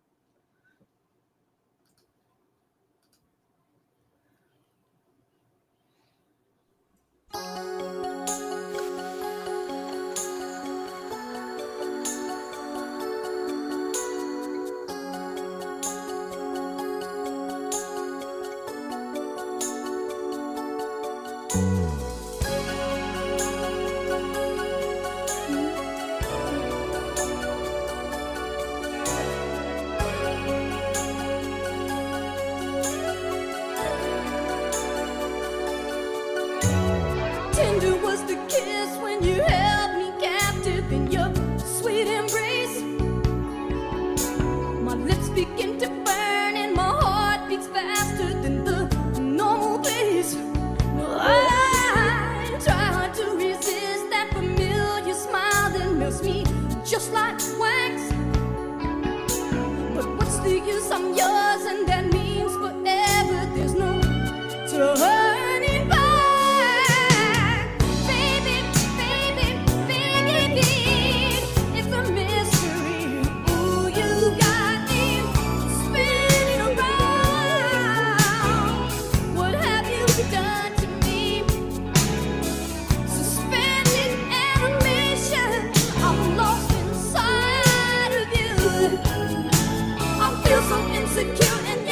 C: Tender was the kiss when you held me captive in your sweet embrace. My lips begin to burn and my heart beats faster than the normal pace. I try hard to resist that familiar smile that melts me just like wax. But what's the use? I'm yours and that means forever. There's no turning back. It's a mystery. Ooh, you got me spinning around. What have you done to me? Suspended animation. I'm lost inside of you. I feel so insecure and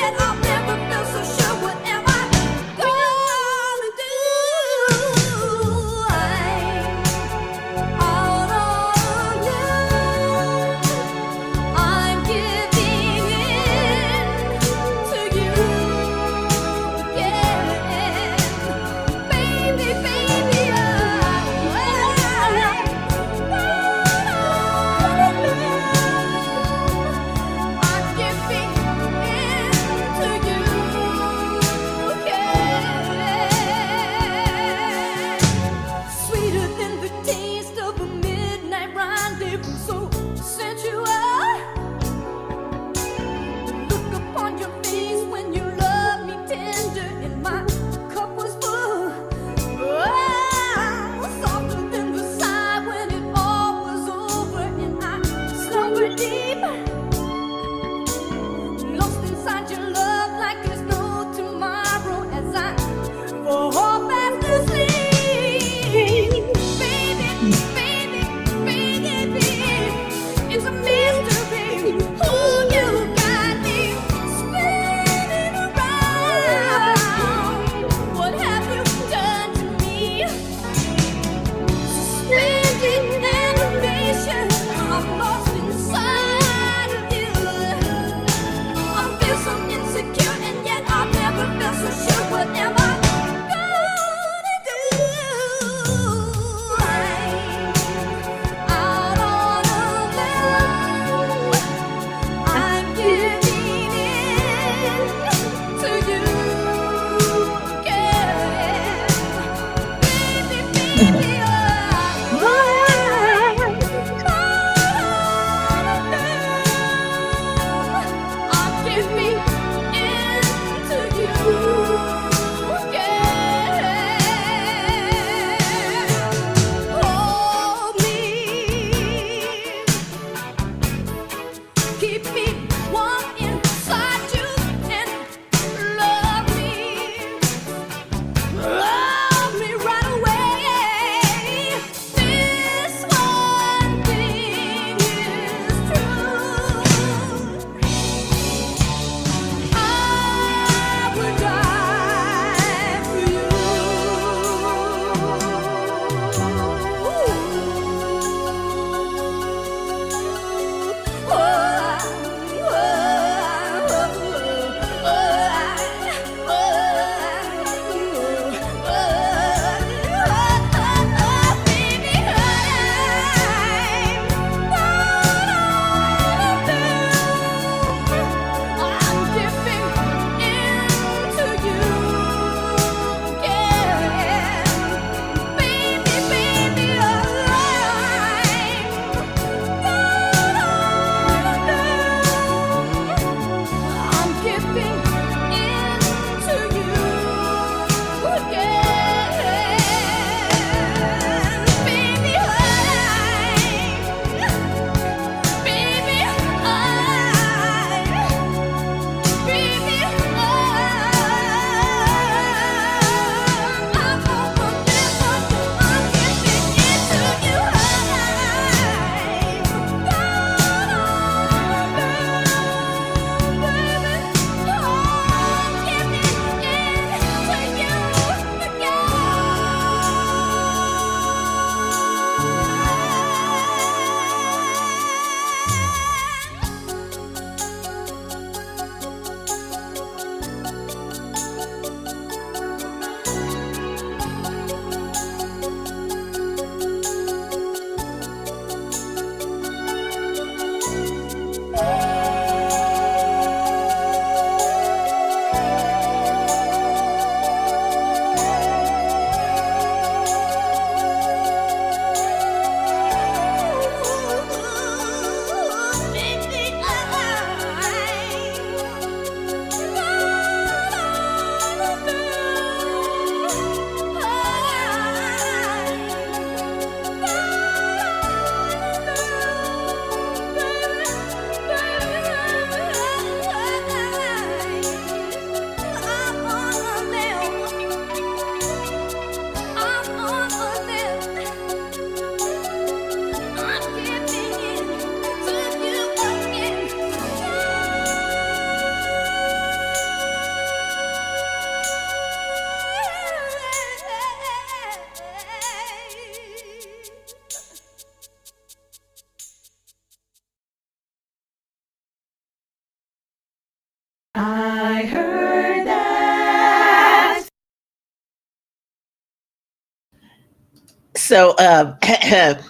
B: So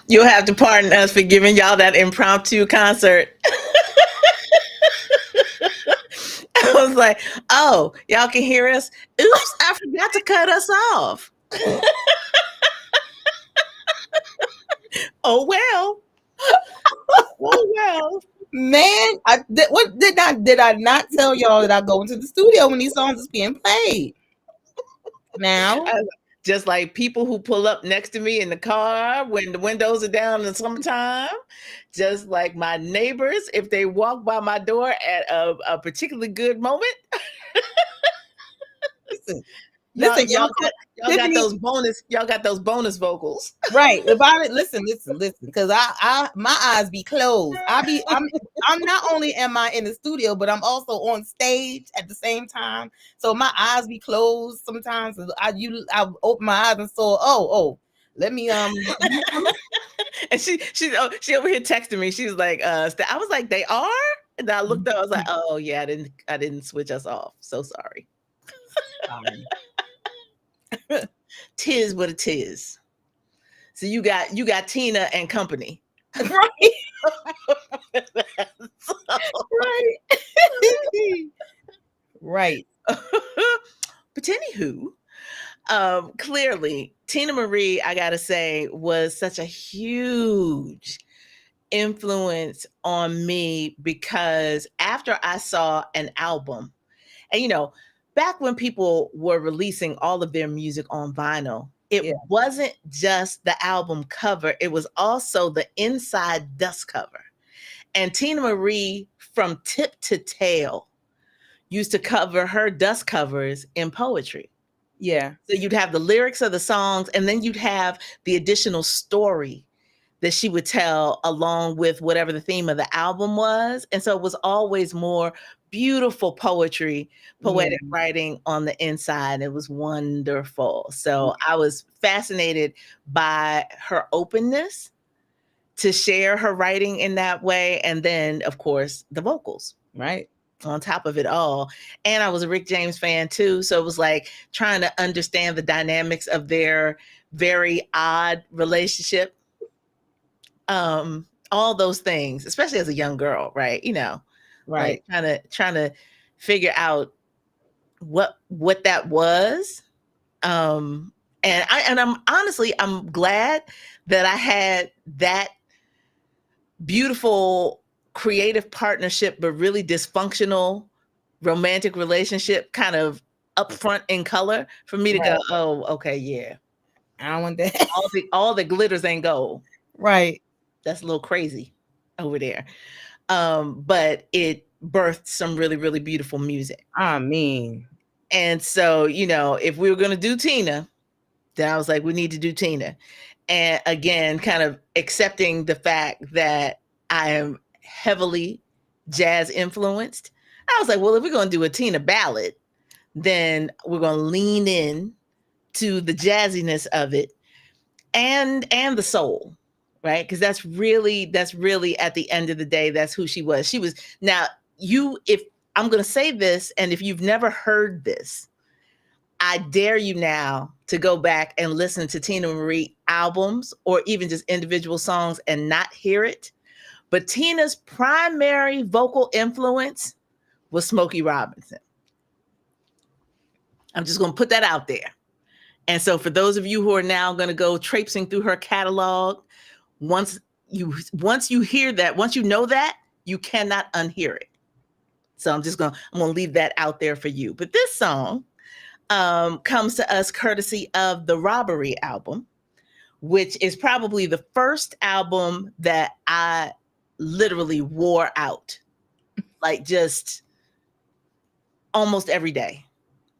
B: you'll have to pardon us for giving y'all that impromptu concert. I was like, oh, y'all can hear us. Oops, I forgot to cut us off. Oh well. Oh well.
A: Man, did I not tell y'all that I go into the studio when these songs is being played? Now,
B: Just like people who pull up next to me in the car when the windows are down in the summertime, just like my neighbors, if they walk by my door at a particularly good moment,
A: listen,
B: y'all,
A: listen,
B: y'all
A: y'all,
B: got
A: Tiffany,
B: y'all got those bonus vocals.
A: right about it. Listen, because my eyes be closed. I'm not only am I in the studio, but I'm also on stage at the same time. So my eyes be closed sometimes. I open my eyes and saw, let me
B: And she over here texting me. She was like, I was like, they are? And I looked up, I was like, oh yeah, I didn't switch us off. So sorry. Tis what it is. So you got Tina and company.
A: right.
B: So,
A: Right. Right.
B: but anywho, clearly Tina Marie, I gotta say, was such a huge influence on me because after I saw an album, and back when people were releasing all of their music on vinyl, it wasn't just the album cover, it was also the inside dust cover. And Tina Marie, from tip to tail, used to cover her dust covers in poetry.
A: Yeah.
B: So you'd have the lyrics of the songs, and then you'd have the additional story that she would tell along with whatever the theme of the album was. And so it was always more beautiful poetry, poetic writing on the inside. It was wonderful. So I was fascinated by her openness to share her writing in that way. And then, of course, the vocals.
A: Right.
B: On top of it all. And I was a Rick James fan too. So it was like trying to understand the dynamics of their very odd relationship. All those things, especially as a young girl, right?
A: Right.
B: Like trying to figure out what that was. And I'm glad that I had that beautiful creative partnership, but really dysfunctional romantic relationship kind of upfront in color for me to go, oh, okay, yeah.
A: I don't want that.
B: all the glitters ain't gold.
A: Right.
B: That's a little crazy over there. But it birthed some really, really beautiful music.
A: I mean.
B: And so, if we were going to do Tina, then I was like, we need to do Tina. And again, kind of accepting the fact that I am heavily jazz influenced. I was like, well, if we're going to do a Tina ballad, then we're going to lean in to the jazziness of it and the soul, right? Because that's really at the end of the day, that's who she was. Now if I'm going to say this, and if you've never heard this, I dare you now to go back and listen to Tina Marie albums or even just individual songs and not hear it. But Tina's primary vocal influence was Smokey Robinson. I'm just going to put that out there. And so for those of you who are now going to go traipsing through her catalog, once you hear that, once you know that, you cannot unhear it. So I'm going to leave that out there for you. But this song comes to us courtesy of the Robbery album, which is probably the first album that I literally wore out, like just almost every day.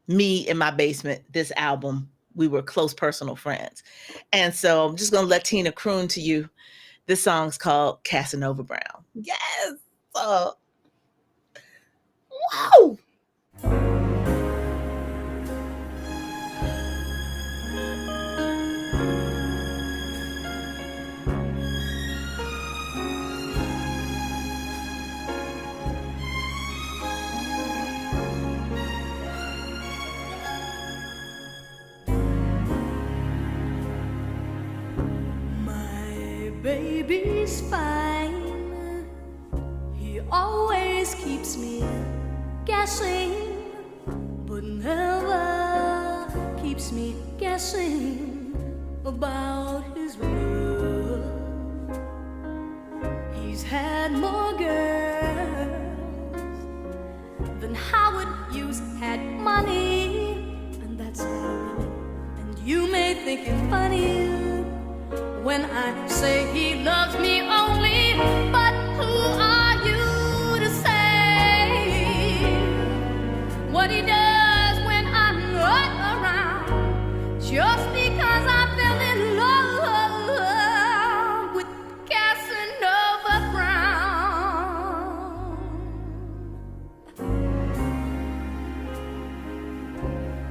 B: Me in my basement, this album, we were close personal friends. And so I'm just going to let Tina croon to you. This song's called Casanova Brown.
A: Yes. Wow.
C: baby's fine. He always keeps me guessing, but never keeps me guessing about his love. He's had more girls than Howard Hughes had money, and that's how. And you may think it funny when I say he loves me only, but who are you to say what he does when I'm not around? Just because I fell in love with Casanova Brown.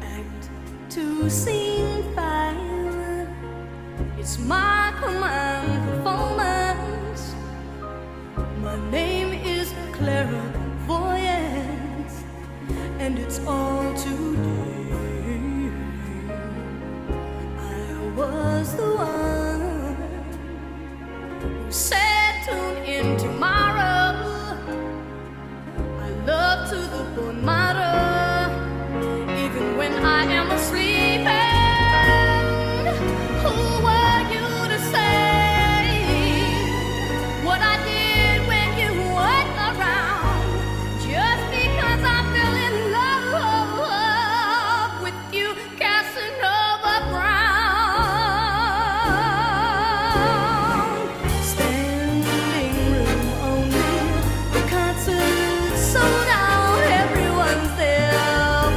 C: Act 2, Scene 5. It's my command performance. My name is Clairvoyance, and it's all today. I was the one who said tune in tomorrow. I love to the bone marrow, even when I am asleep. Who were you to say what I did when you weren't around? Just because I fell in love with you, Casanova Brown. Standing room only, the concert's sold out. Everyone's there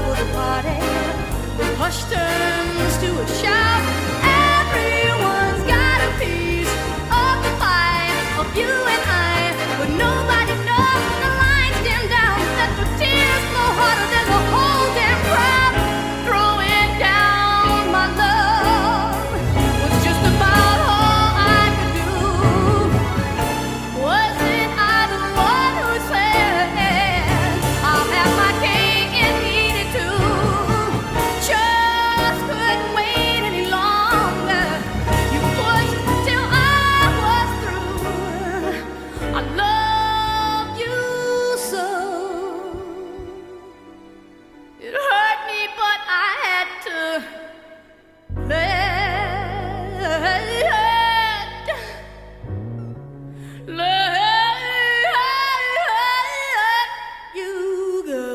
C: for the party. The hush turns to a shout. Everyone's got a piece of the pie of you and I, but nobody knows when the lights dim down that the tears flow harder than the whole damn crowd. Throwing down my love was just about all I could do. Wasn't I the one who said I'll have my cake and eat it too? Just couldn't wait any longer. You pushed till I was through. I love you so. It hurt me, but I had to let you go.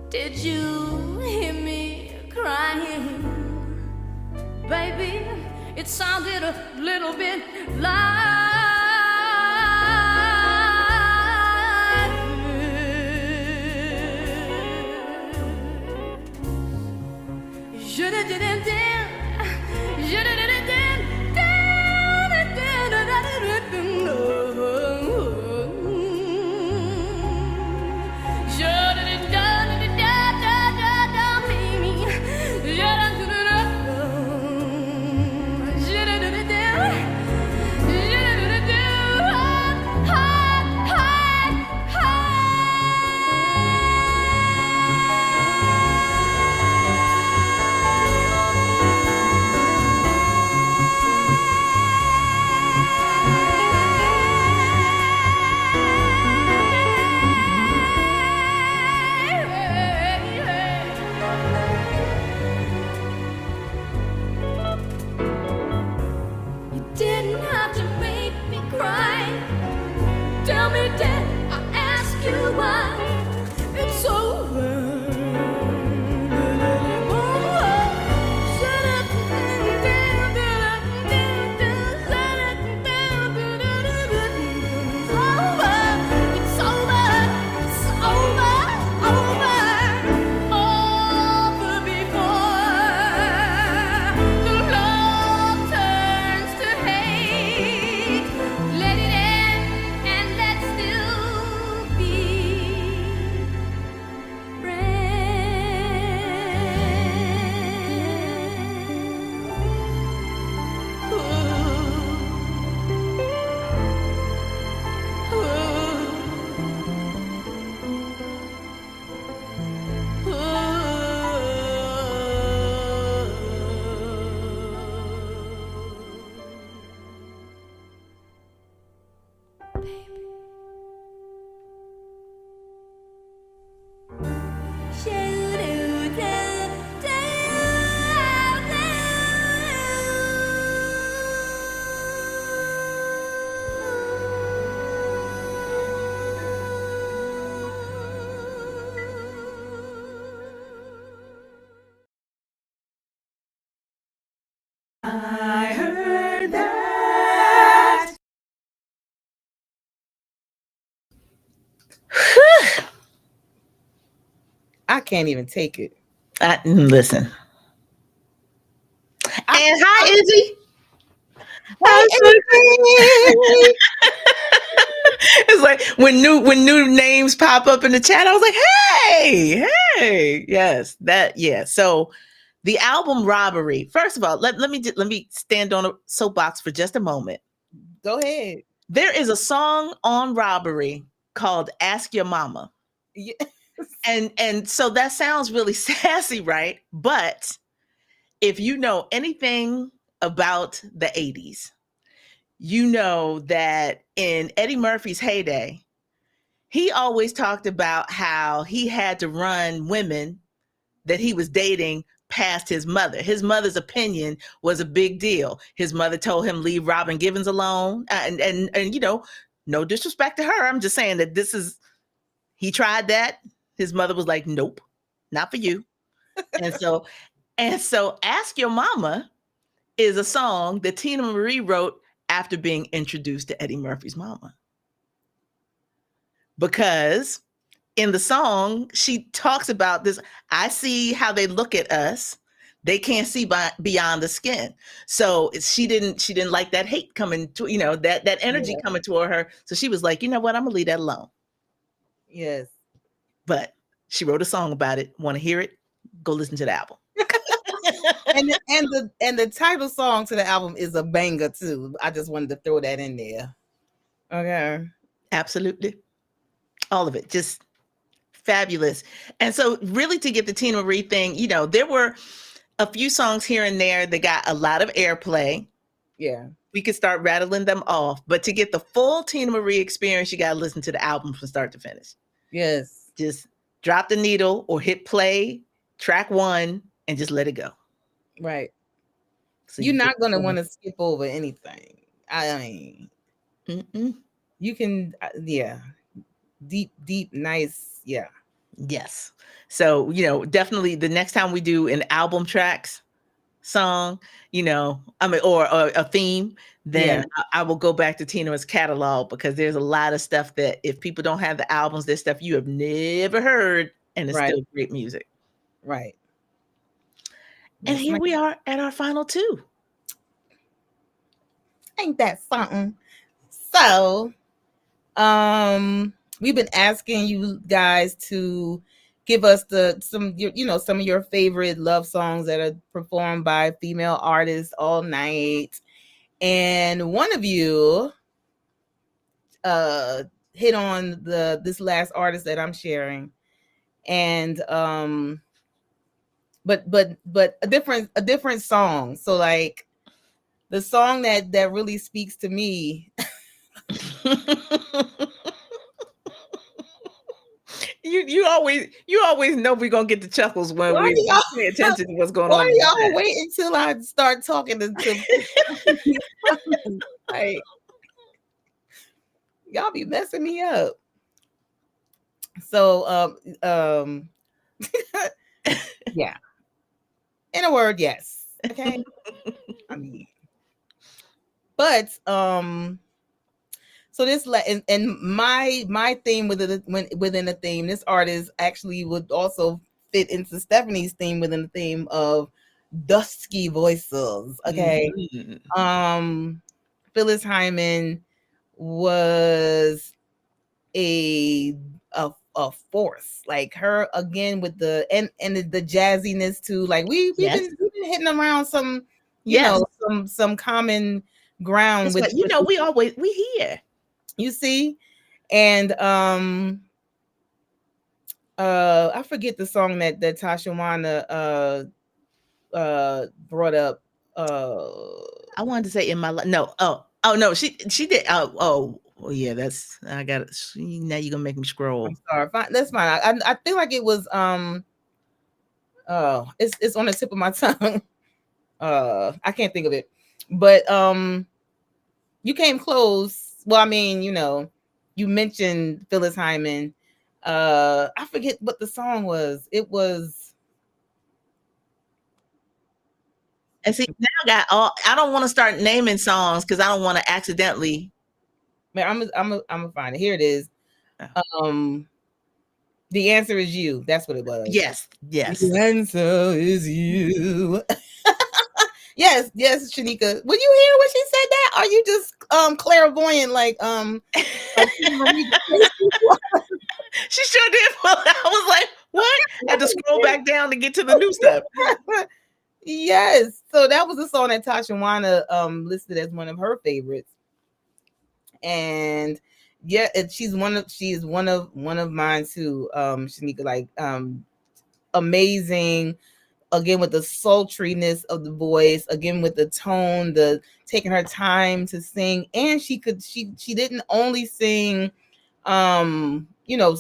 C: Did you hear me crying? Baby, it sounded a little bit like
B: I heard that.
A: I can't even take it.
B: Listen.
A: I,
B: And hi, Izzy.
A: hey, Izzy!
B: It's like when new names pop up in the chat, I was like, hey, yes, that, yeah. So the album Robbery. First of all, let me stand on a soapbox for just a moment.
A: Go ahead.
B: There is a song on Robbery called Ask Your Mama.
A: Yeah.
B: And so that sounds really sassy, right? But if you know anything about the 80s, you know that in Eddie Murphy's heyday, he always talked about how he had to run women that he was dating past his mother. His mother's opinion was a big deal. His mother told him leave Robin Givens alone, and you know, no disrespect to her. I'm just saying that he tried that. His mother was like, nope, not for you. And so Ask Your Mama is a song that Tina Marie wrote after being introduced to Eddie Murphy's mama. Because in the song, she talks about this. I see how they look at us. They can't see beyond the skin. So she didn't like that hate coming to, that energy
A: Yeah.
B: coming toward her. So she was like, you know what? I'm gonna leave that alone.
A: Yes.
B: But she wrote a song about it. Want to hear it? Go listen to the album.
A: And the title song to the album is a banger too. I just wanted to throw that in there. Okay.
B: Absolutely. All of it. Just fabulous. And so really to get the Tina Marie thing, there were a few songs here and there that got a lot of airplay.
A: Yeah.
B: We could start rattling them off. But to get the full Tina Marie experience, you got to listen to the album from start to finish.
A: Yes.
B: Just drop the needle or hit play, track 1, and just let it go.
A: Right.
B: So
A: You're not going to want to skip over anything. I mean, you can, yeah. Deep, nice. Yeah.
B: Yes. So, definitely the next time we do an album tracks song, or a theme, then I will go back to Tina's catalog, because there's a lot of stuff that if people don't have the albums, there's stuff you have never heard, and it's still great music.
A: Right.
B: And here we are at our final 2.
A: Ain't that something? So, we've been asking you guys to give us some of your favorite love songs that are performed by female artists all night. And one of you hit on this last artist that I'm sharing. And but a different song. So like the song that really speaks to me.
B: You always know we're gonna get the chuckles when we pay attention to what's going on.
A: Why y'all wait until I start talking to like, y'all be messing me up. So yeah. In a word, yes. Okay. I mean, but so this and my theme within the theme, this artist actually would also fit into Stephanie's theme within the theme of dusky voices. Okay. Phyllis Hyman was a force. Like her again with the the jazziness too. Like we've been hitting around some some common ground with
B: we here.
A: You see? And I forget the song that Tasha Wana brought up.
B: I wanted to say In My Life. No. Oh no, she did. Oh yeah, that's, I got it. Now you're gonna make me scroll.
A: I'm sorry. Fine, that's fine. I feel like it was it's on the tip of my tongue. I can't think of it. But you came close. Well, I mean, you mentioned Phyllis Hyman. I forget what the song was. It was
B: And see, now I don't want to start naming songs because I don't want to accidentally.
A: Man, I'm gonna find it. Here it is. The answer is you. That's what it was.
B: Yes.
A: The answer is you. Yes, Shanika. When you hear what she said that, are you just clairvoyant like
B: She sure did. I was like, what? I had to scroll back down to get to the new stuff.
A: Yes. So that was a song that Tashawana listed as one of her favorites. And yeah, she's one of mine too. Shanika, like amazing, again with the sultriness of the voice, again with the tone, the taking her time to sing. And she didn't only sing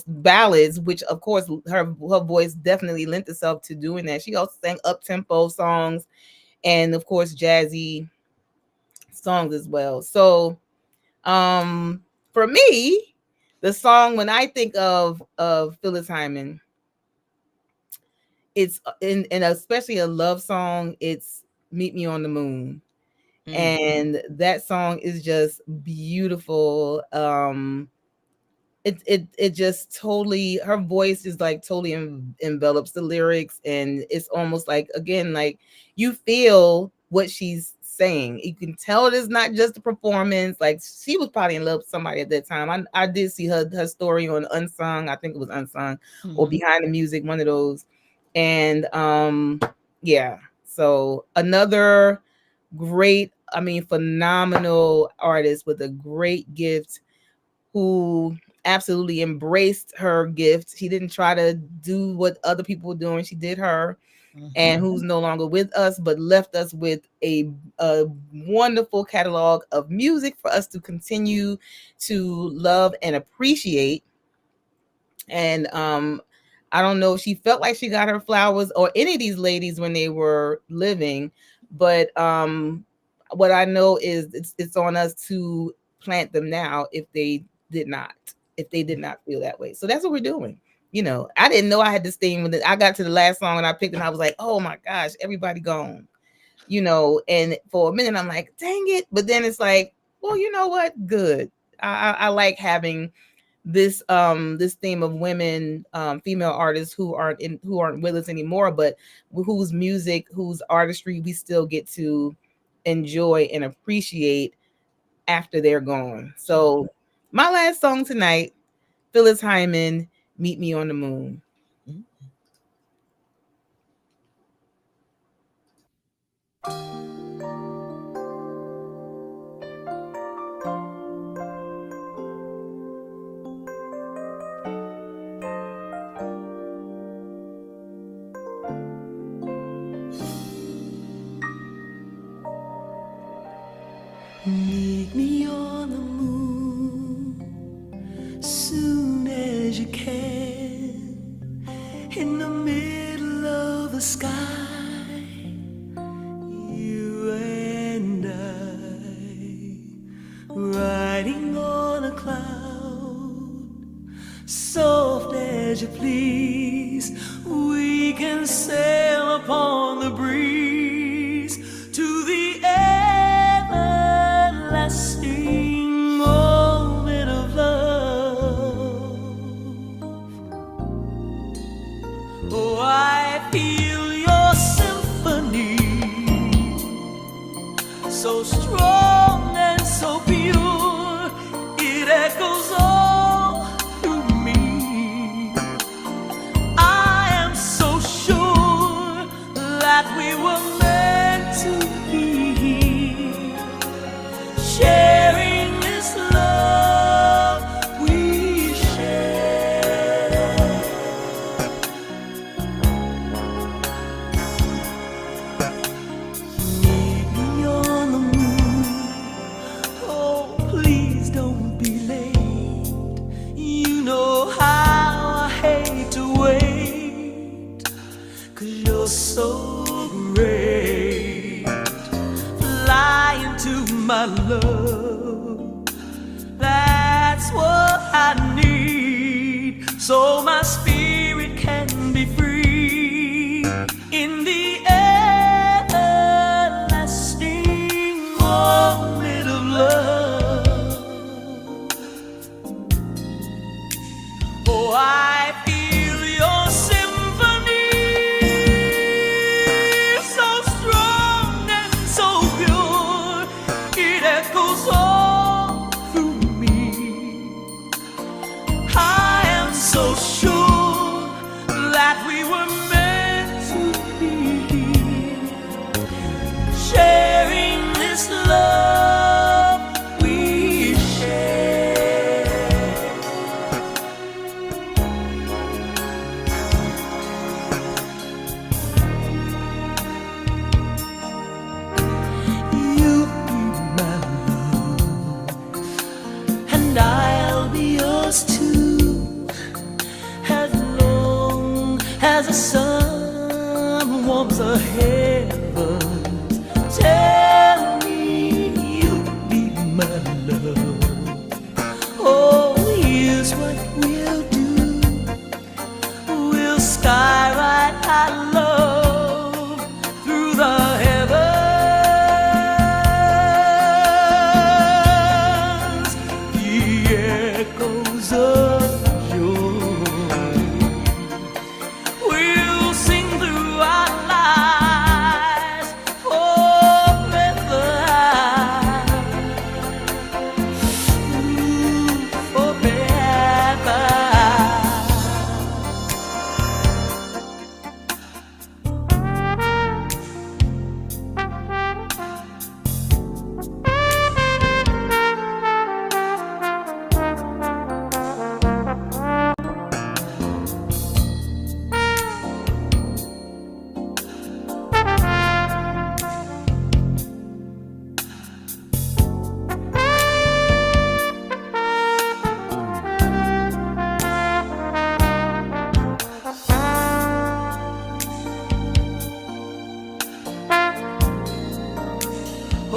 A: ballads, which of course her voice definitely lent itself to doing that. She also sang up-tempo songs and of course jazzy songs as well. So for me, the song, when I think of Phyllis Hyman, it's and especially a love song, it's Meet Me on the Moon. And that song is just beautiful. It just totally, her voice is like totally envelops the lyrics, and it's almost like, again, like you feel what she's saying. You can tell it is not just a performance. Like she was probably in love with somebody at that time. I did see her story on Unsung. I think it was Unsung or Behind the Music, one of those. And yeah, so another great, phenomenal artist with a great gift, who absolutely embraced her gift. She didn't try to do what other people were doing. She did her. And who's no longer with us, but left us with a wonderful catalog of music for us to continue to love and appreciate. And I don't know if she felt like she got her flowers, or any of these ladies, when they were living, but what I know is it's on us to plant them now if they did not feel that way. So that's what we're doing. I didn't know I had this thing when I got to the last song and I picked it, and I was like, oh my gosh, everybody gone. And for a minute I'm like, dang it. But then it's like, well, you know what? Good. I like having this theme of women, female artists who aren't with us anymore, but whose music, whose artistry we still get to enjoy and appreciate after they're gone. So my last song tonight, Phyllis Hyman, Meet Me on the Moon.
D: Meet me on the moon soon as you can, in the middle of the sky, you and I, riding on a cloud, soft as you please. We can sail upon the breeze to the everlasting moment of love. Oh, I feel your symphony, so strong and so pure, it echoes all through me. I am so sure that we were meant to be, sharing this love we share. Meet me on the moon, oh please don't be late. You know how I hate to wait, 'cause you're so great. Fly into my love, that's what I need, so my spirit can be free in the everlasting was a heaven. Tell me you'll be my love. Oh, here's what we'll do. We'll skyride our love through the heavens. The echoes of joy we'll sing through our lives forever. Forever.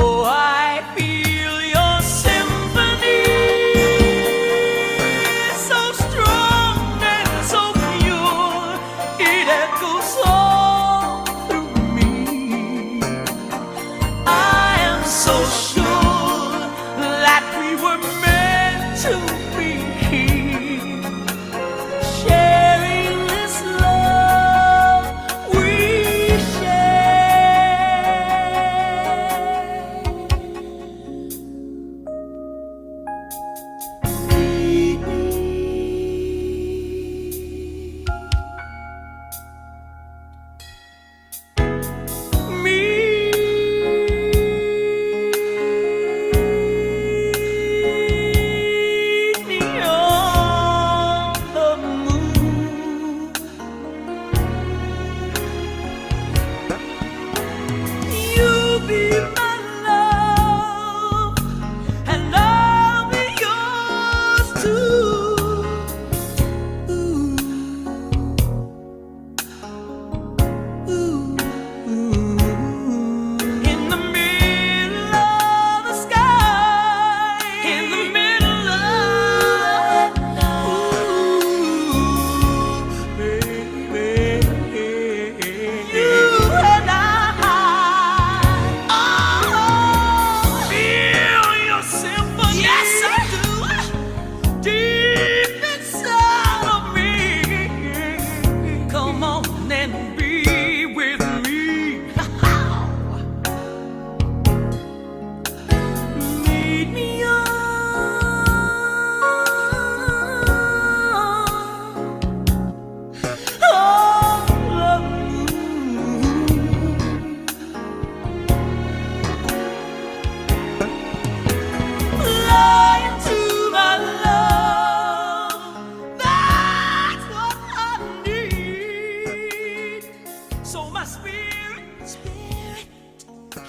D: Oh, I feel your symphony, so strong and so pure, it echoes all through me. I am so sure that we were meant to be here, sharing this love we share. Lead me on the moon. You be my love, and I'll be yours too. Ooh, ooh, ooh. In the middle of the sky, in the middle of the night, ooh, baby, you and I, oh, feel your symphony. Yes, I do. Deep inside of me. Come on and be with me. Lead me on the moon. Fly into my love. That's what I need. So my spirit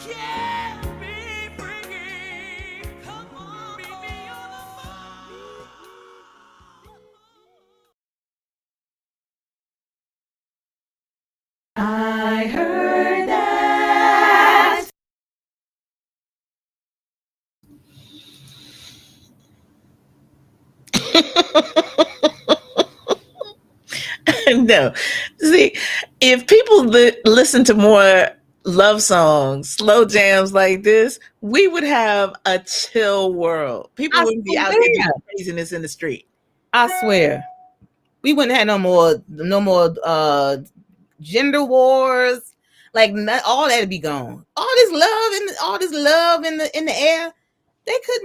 D: can be free. Come on, meet me on the moon.
A: I heard that.
B: No. See, if people listen to more love songs, slow jams like this, we would have a chill world. People
A: I
B: wouldn't be out there doing
A: swear.
B: craziness in the street.
A: I swear. We wouldn't have no more gender wars. Like all that'd be gone. All this love in the air.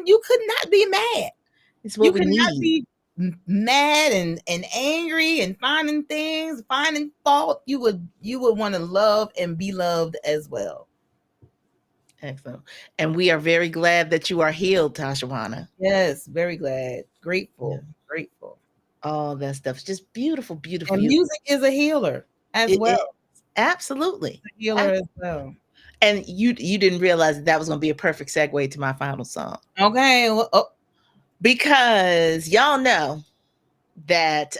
A: You could not be mad.
B: It's
A: You
B: what we
A: could not
B: need.
A: be mad and angry and finding things, finding fault. You would want to love and be loved as well.
B: Excellent. And we are very glad that you are healed, Tashawana.
A: Yes, very glad. Grateful.
B: Yeah.
A: Grateful.
B: All that stuff. It's just beautiful, beautiful.
A: And music is a healer as well.
B: Absolutely.
A: It's a healer as well.
B: And you didn't realize that was going to be a perfect segue to my final song.
A: Okay. Well,
B: because y'all know that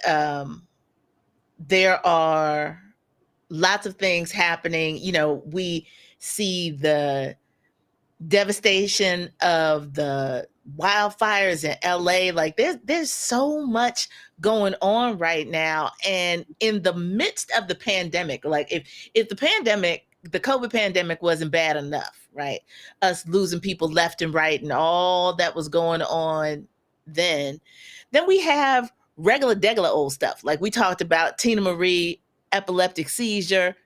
B: there are lots of things happening. We see the devastation of the wildfires in LA. Like there's so much going on right now. And in the midst of the pandemic, like if the COVID pandemic wasn't bad enough, right? Us losing people left and right and all that was going on then we have regular degular old stuff. Like we talked about Tina Marie epileptic seizure.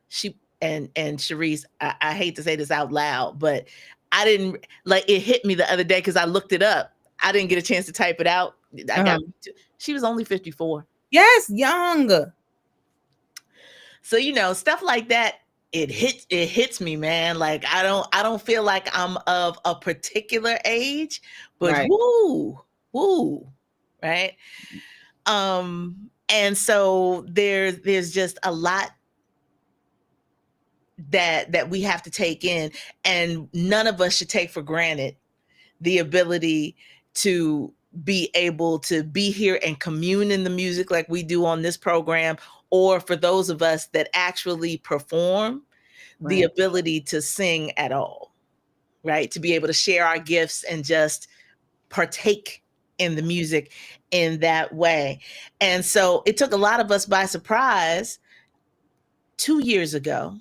B: And Shareese, I hate to say this out loud, but I didn't like it hit me the other day because I looked it up. I didn't get a chance to type it out. She was only 54.
A: Yes, young.
B: So, stuff like that, it hits me, man. Like I don't feel like I'm of a particular age, but
A: Right.
B: woo, right? And so there's just a lot that we have to take in, and none of us should take for granted the ability to be able to be here and commune in the music like we do on this program, or for those of us that actually perform, the
A: Right.
B: ability to sing at all, right? To be able to share our gifts and just partake in the music in that way. And so it took a lot of us by surprise 2 years ago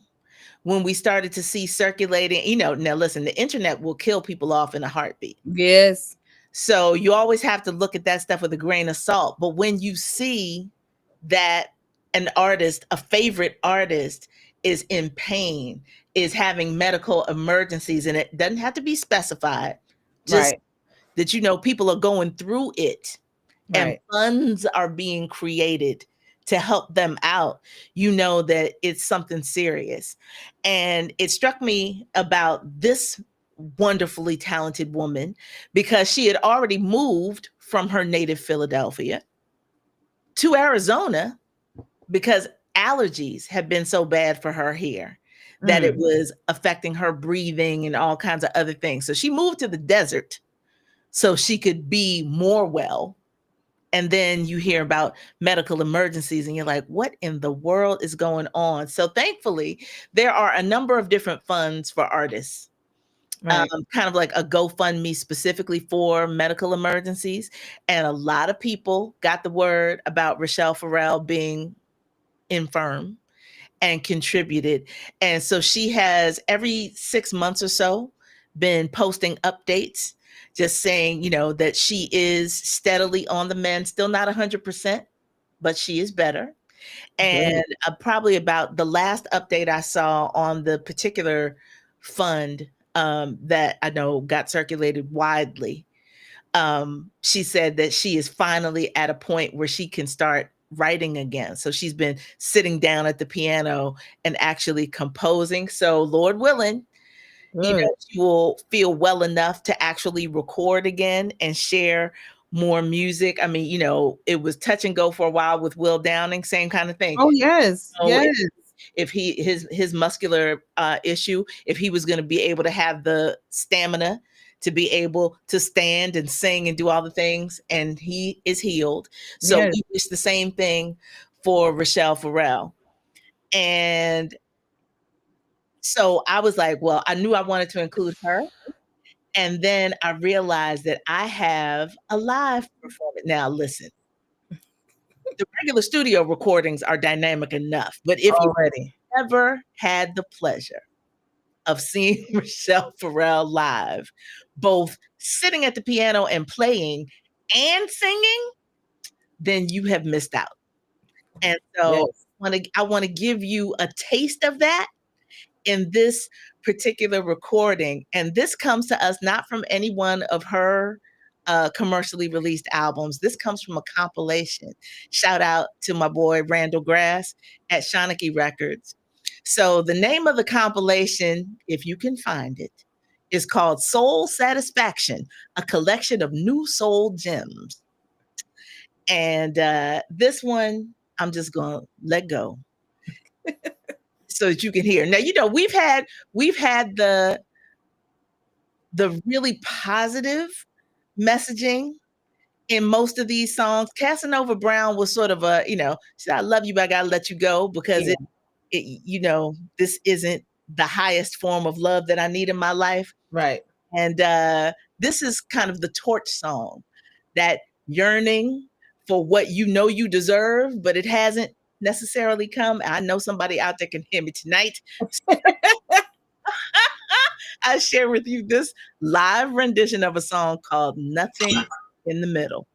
B: when we started to see circulating, now listen, the internet will kill people off in a heartbeat.
A: Yes.
B: So you always have to look at that stuff with a grain of salt. But when you see that an artist, a favorite artist, is in pain, is having medical emergencies, and it doesn't have to be specified, just
A: Right.
B: that people are going through it and
A: Right.
B: funds are being created to help them out, that it's something serious. And it struck me about this wonderfully talented woman because she had already moved from her native Philadelphia to Arizona because allergies had been so bad for her here that it was affecting her breathing and all kinds of other things. So she moved to the desert so she could be more well. And then you hear about medical emergencies and you're like, what in the world is going on? So thankfully, there are a number of different funds for artists,
A: Right.
B: kind of like a GoFundMe specifically for medical emergencies. And a lot of people got the word about Rochelle Farrell being infirm and contributed. And so she has every 6 months or so been posting updates, just saying, that she is steadily on the mend, still not 100%, but she is better. And probably about the last update I saw on the particular fund that I know got circulated widely, she said that she is finally at a point where she can start writing again. So she's been sitting down at the piano and actually composing. So Lord willing, she will feel well enough to actually record again and share more music. I mean, it was touch and go for a while with Will Downing, same kind of thing.
A: Oh yes.
B: So
A: Yes.
B: if his muscular issue, if he was going to be able to have the stamina to be able to stand and sing and do all the things, and he is healed. So
A: Yes.
B: we wish the same thing for Rochelle Farrell. And so I was like, well, I knew I wanted to include her. And then I realized that I have a live performance. Now, listen, the regular studio recordings are dynamic enough, but if you
A: Already.
B: ever had the pleasure of seeing Rochelle Farrell live, both sitting at the piano and playing and singing, then you have missed out. And so I want to give you a taste of that in this particular recording. And this comes to us not from any one of her commercially released albums. This comes from a compilation. Shout out to my boy Randall Grass at Shawnee Records. So the name of the compilation, if you can find it, is called Soul Satisfaction, a collection of new soul gems. And this one, I'm just going to let go so that you can hear. Now, we've had the really positive messaging in most of these songs. Casanova Brown was sort of a, she said, I love you, but I gotta let you go because
A: Yeah.
B: this isn't the highest form of love that I need in my life.
A: Right.
B: And this is kind of the torch song, that yearning for what you deserve, but it hasn't necessarily come. I know somebody out there can hear me tonight. I share with you this live rendition of a song called Nothing in the Middle.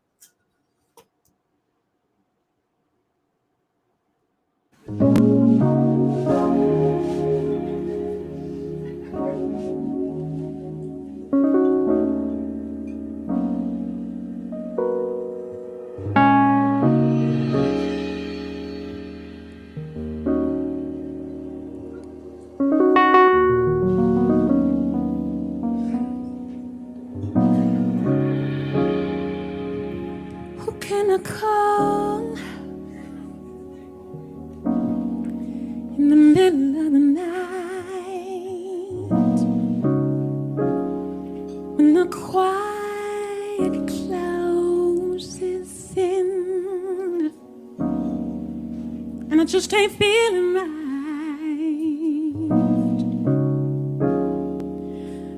C: Who can I call in the middle of the night when the quiet closes in and I just ain't feeling right?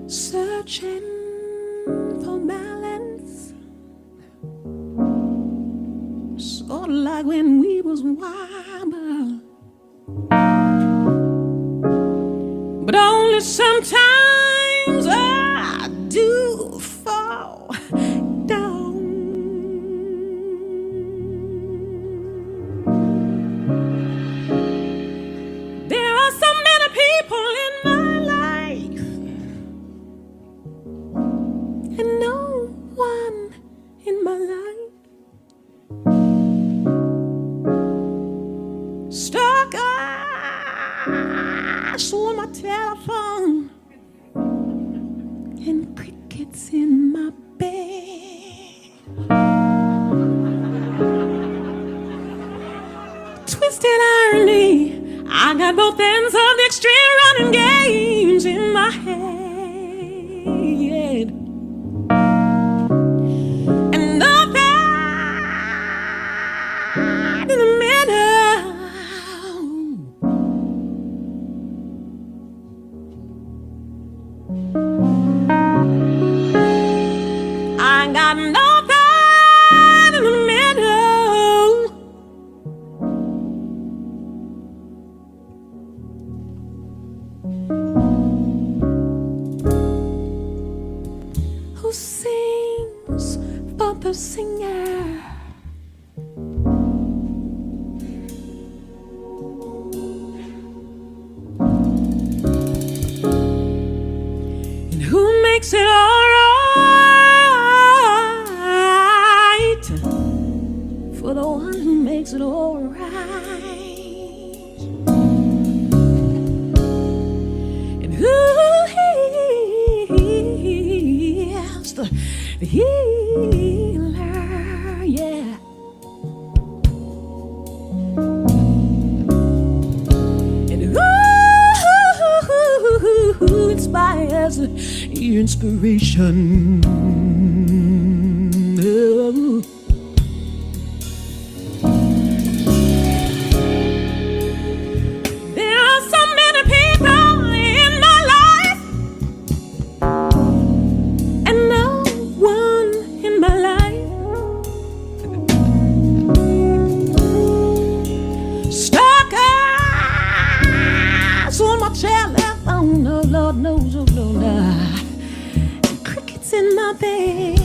C: Searching for balance, sort of like when we was wild, but only sometimes I do fall down. There are so many people in my life and no one in my life. Stuck eyes on my telephone and crickets in my bed. Twisted irony, I got both ends of the extreme running games in my head. And nothing in the middle. I got nothing in the middle. Who sings for the singer? And who makes it alright for the one who makes it alright? And who heals the healer? Yeah. And who inspires inspiration? Oh. There are so many people in my life and no one in my life. Stuck eyes on my telephone, oh Lord knows, oh Lord, and crickets in my bed.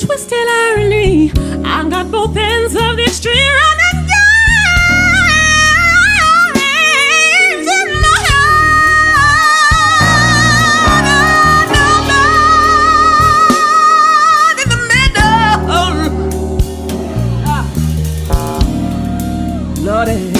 C: Twisted irony, I got both ends of the extreme running games in my head. No, in the middle. Lordy.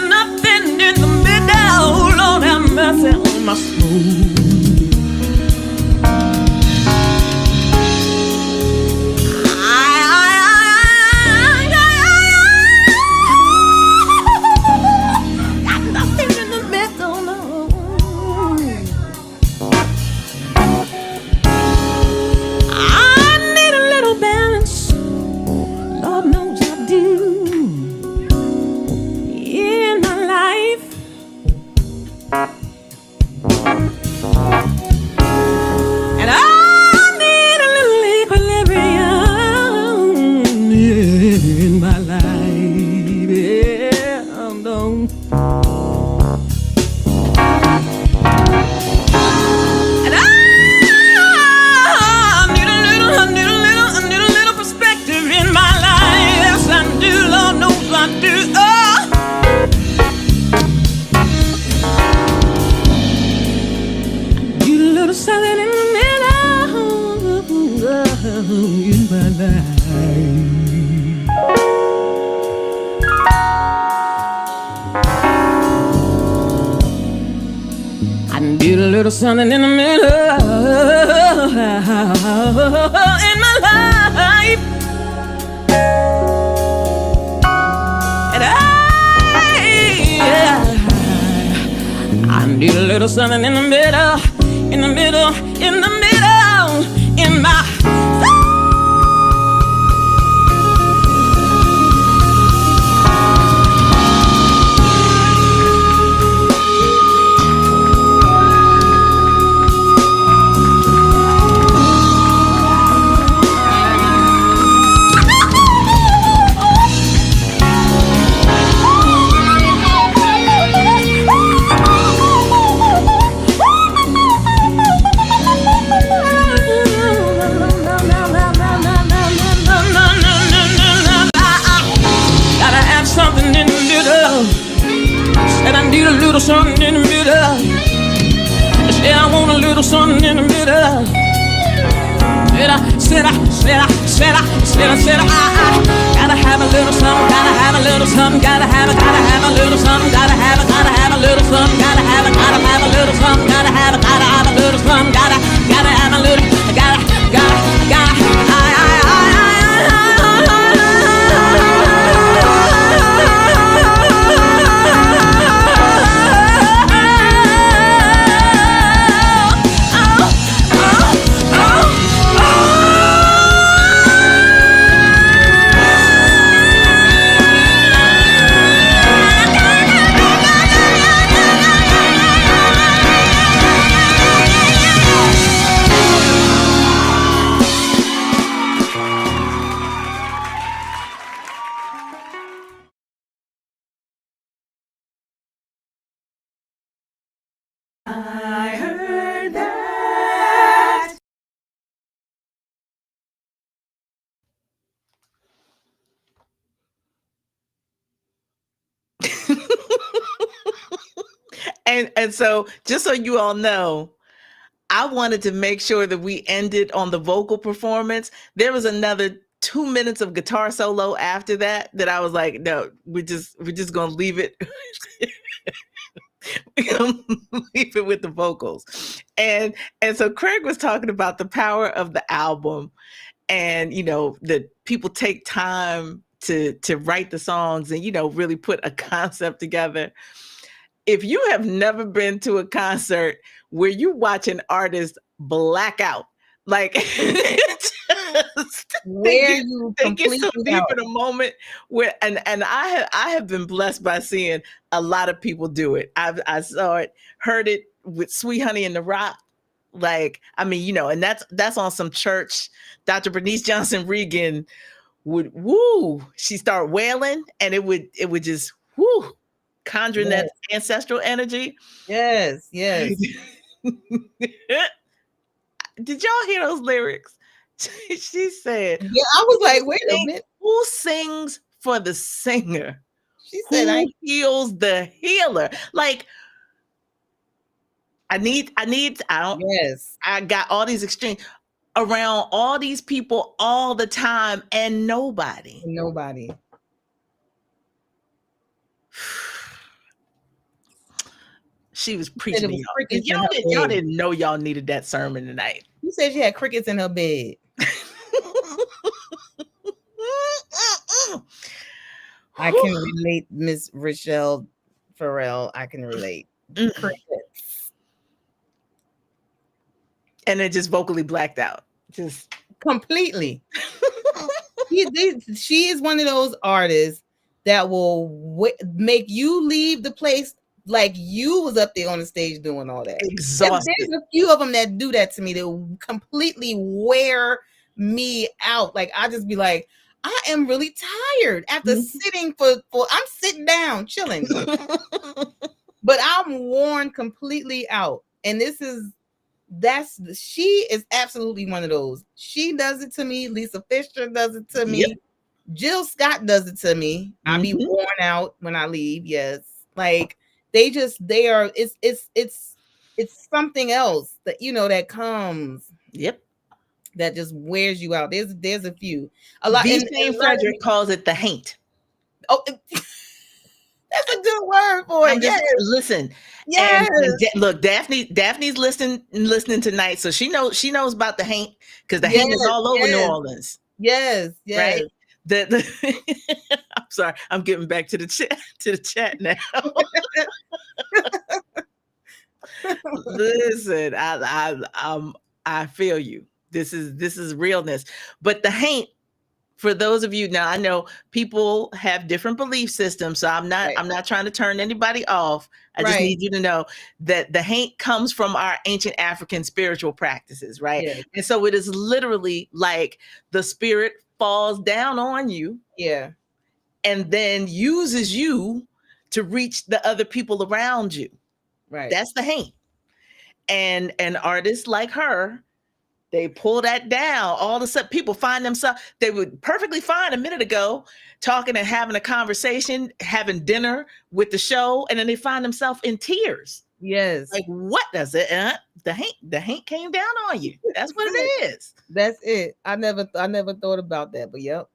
C: Nothing in the middle, Lord have
D: little something in the middle in my life, and I need a little something in the middle, in the middle, in the middle, in my. And I need a little something in the middle. Said I want a little something in the middle. Said I gotta have a little something, gotta have a little something, gotta have a little something, gotta have a little something, gotta have a little something, gotta have a little something, gotta have a little, gotta. I heard that.
B: And so just so you all know, I wanted to make sure that we ended on the vocal performance. There was another 2 minutes of guitar solo after that I was like, no, we're just gonna leave it. We're gonna leave it with the vocals. And so Craig was talking about the power of the album, and that people take time to write the songs and really put a concept together. If you have never been to a concert where you watch an artist black out, like
A: Where you
B: they get so
A: completely
B: deep
A: out.
B: in a moment where, and I have been blessed by seeing a lot of people do it. I saw it, heard it with Sweet Honey in the Rock. Like, I mean, and that's on some church. Dr. Bernice Johnson Regan would she start wailing, and it would just conjuring that ancestral energy.
A: Yes.
B: Did y'all hear those lyrics? She said,
A: Yeah, I was like, wait a minute.
B: Who sings for the singer?
A: She said,
B: Who heals the healer? Like, I got all these extremes around all these people all the time, and nobody. She was preaching to y'all. Y'all didn't know y'all needed that sermon tonight.
A: You said she had crickets in her bed. I can relate, Miss Rochelle Farrell. I can relate. Crickets.
B: And it just vocally blacked out. Just
A: completely. She is one of those artists that will make you leave the place like you was up there on the stage doing all that.
B: Exhausted.
A: There's a few of them that do that to me. They completely wear me out. Like, I just be like, I am really tired after sitting for I'm sitting down chilling, but I'm worn completely out. And she is absolutely one of those. She does it to me. Lisa Fisher does it to me. Jill Scott does it to me. I be worn out when I leave. Yes, like it's something else that that comes.
B: Yep.
A: That just wears you out. There's a few. A lot.
B: Frederick calls it the haint.
A: Oh, That's a good word for
B: I'm
A: it.
B: just
A: Yes.
B: listen,
A: Yes.
B: and look, Daphne's listening tonight, so she knows about the haint because the
A: Yes.
B: haint is all over New
A: Yes.
B: Orleans,
A: Yes.
B: right?
A: Yes.
B: I'm sorry, I'm getting back to the chat now. Listen, I feel you. This is realness, but the haint. For those of you now, I know people have different belief systems, so I'm not
A: Right.
B: I'm not trying to turn anybody off. I just
A: Right.
B: need you to know that the haint comes from our ancient African spiritual practices, right?
A: Yes.
B: And so it is literally like the spirit falls down on you
A: Yeah.
B: and then uses you to reach the other people around you.
A: Right.
B: That's the haint. And an artist like her, they pull that down. All of a sudden, people find themselves, they were perfectly fine a minute ago, talking and having a conversation, having dinner with the show, and then they find themselves in tears.
A: Yes.
B: Like, what does it? The haint came down on you. That's what it is.
A: That's it. I never thought about that, but yep.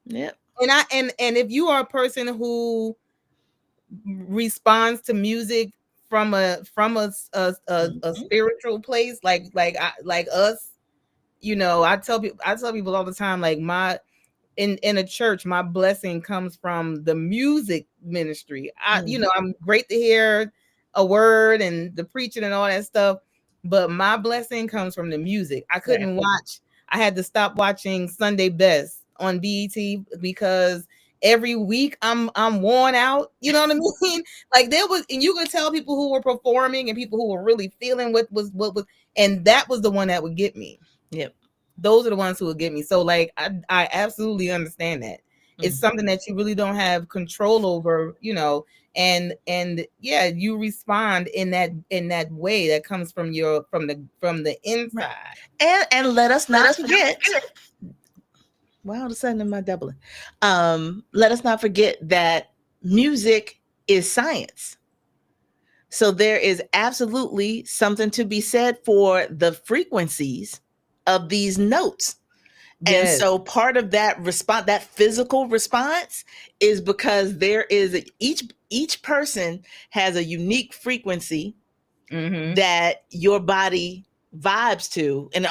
B: Yep.
A: And if you are a person who responds to music from a
B: Mhm.
A: spiritual place, like us, I tell people all the time, like my in a church, my blessing comes from the music ministry.
B: Mhm.
A: I'm great to hear a word and the preaching and all that stuff, but my blessing comes from the music.
B: Right.
A: I had to stop watching Sunday Best on BET because every week I'm worn out. You know what I mean? Like there was, and you could tell people who were performing and people who were really feeling what was, and that was the one that would get me.
B: Yep.
A: Those are the ones who will get me. So like I absolutely understand that. It's
B: Mhm.
A: something that you really don't have control over, and yeah, you respond in that way that comes from the
B: Right.
A: inside.
B: And let us not forget. Wow, all of a sudden am I doubling? Let us not forget that music is science. So there is absolutely something to be said for the frequencies of these notes. And
A: Yes.
B: so part of that response, that physical response, is because there is each person has a unique frequency
A: Mm-hmm.
B: that your body vibes to, and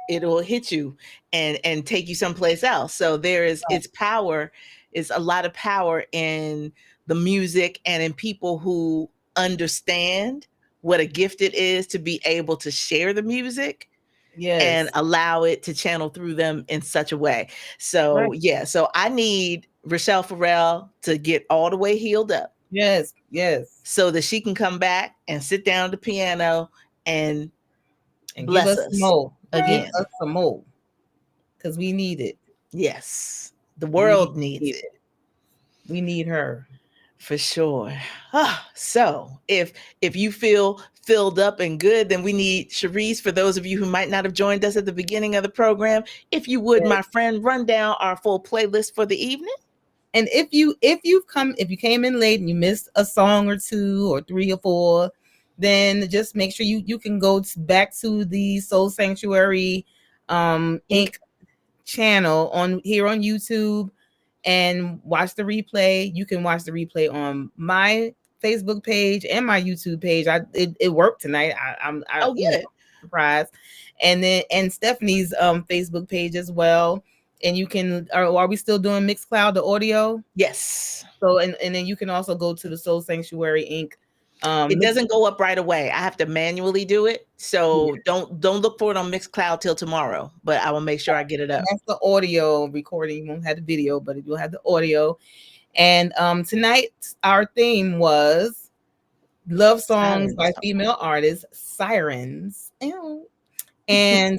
B: it'll hit you and take you someplace else. So it's power, is a lot of power in the music and in people who understand what a gift it is to be able to share the music and
A: Yes.
B: allow it to channel through them in such a way.
A: Right.
B: So yeah, so I need Rochelle Farrell to get all the way healed up
A: Yes. Yes.
B: so that she can come back and sit down at the piano and
A: And give
B: bless
A: us some
B: us
A: more. Give
B: again.
A: us some more. Because we need it.
B: Yes, the
A: We
B: world needs
A: need
B: it
A: it. We need her.
B: for sure. So if you feel filled up and good, then we need Shareese. For those of you who might not have joined us at the beginning of the program, if you would,
A: Yes.
B: my friend, run down our full playlist for the evening.
A: And if you came in late and you missed a song or two or three or four, then just make sure you can go back to the Soul Sanctuary
B: Inc.
A: Inc. channel on here on YouTube and watch the replay. You can watch the replay on my Facebook page and my YouTube page. It worked tonight. I'm
B: Oh, good.
A: surprised. And Stephanie's Facebook page as well. And you can are we still doing Mixcloud, the audio?
B: Yes.
A: So and then you can also go to the Soul Sanctuary Inc.
B: It
A: Mix,
B: doesn't go up right away. I have to manually do it. So
A: yeah,
B: don't look for it on Mixcloud till tomorrow, but I will make sure I get it up.
A: that's the audio recording. You won't have the video, but you'll have the audio. And tonight our theme was love songs
B: Sirens.
A: by female artists, sirens. Ew. And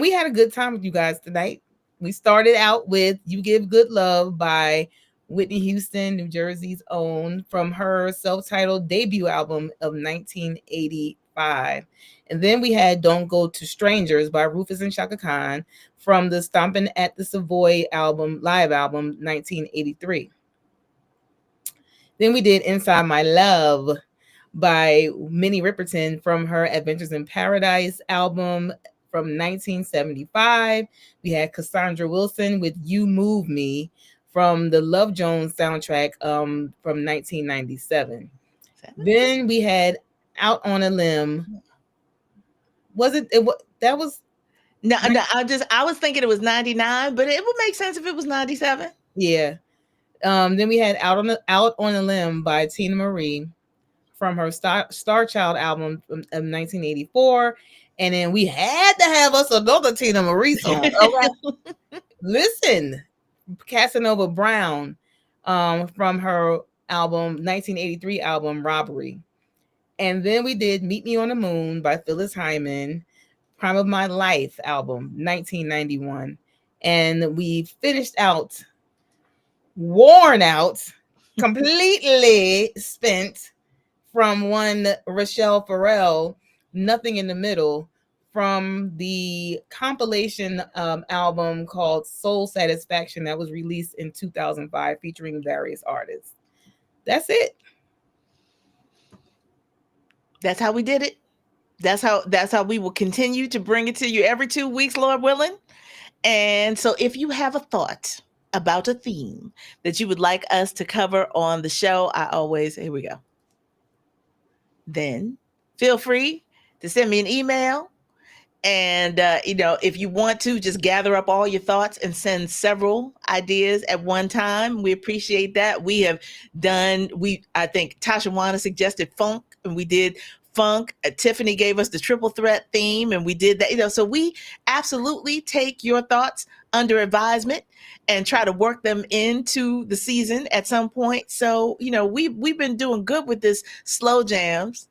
A: we had a good time with you guys tonight. We started out with You Give Good Love by Whitney Houston, New Jersey's own, from her self-titled debut album of 1985. And then we had Don't Go to Strangers by Rufus and Shaka Khan from the Stompin' at the Savoy live album 1983. Then we did Inside My Love by Minnie Riperton from her Adventures in Paradise album from 1975. We had Cassandra Wilson with You Move Me from the Love Jones soundtrack from 1997. Then we had Out on a Limb. Was it that was
B: No, I was thinking it was 99, but it would make sense if it was 97.
A: yeah. Then we had Out on a Limb by Tina Marie from her Star Child album of 1984. And then we had to have us another Tina Marie song. Okay. Listen, Casanova Brown from her 1983 album Robbery. And then we did Meet Me on the Moon by Phyllis Hyman, Prime of My Life album, 1991. And we finished out, worn out, completely spent from one Rochelle Farrell, Nothing in the Middle, from the compilation album called Soul Satisfaction that was released in 2005 featuring various artists. That's it.
B: That's how we did it. That's how we will continue to bring it to you every 2 weeks, Lord willing. And so if you have a thought about a theme that you would like us to cover on the show, here we go. Then feel free to send me an email. And, if you want to, just gather up all your thoughts and send several ideas at one time. We appreciate that. I think Tasha Wana suggested funk, and we did funk. Tiffany gave us the triple threat theme, and we did that. So we absolutely take your thoughts under advisement and try to work them into the season at some point. So, we've been doing good with this slow jams.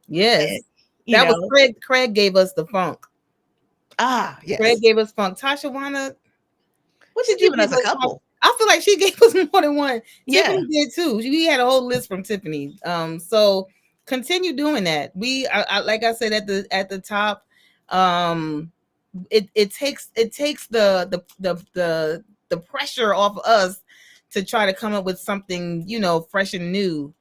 A: Yes. And, was Craig gave us the funk.
B: Yes.
A: Craig gave us funk. Tasha Wana,
B: what did you give us? A couple.
A: I feel like she gave us more than one.
B: Yeah.
A: Tiffany did too. We had a whole list from Tiffany. So continue doing that. I like I said at the top, it takes the pressure off of us to try to come up with something, fresh and new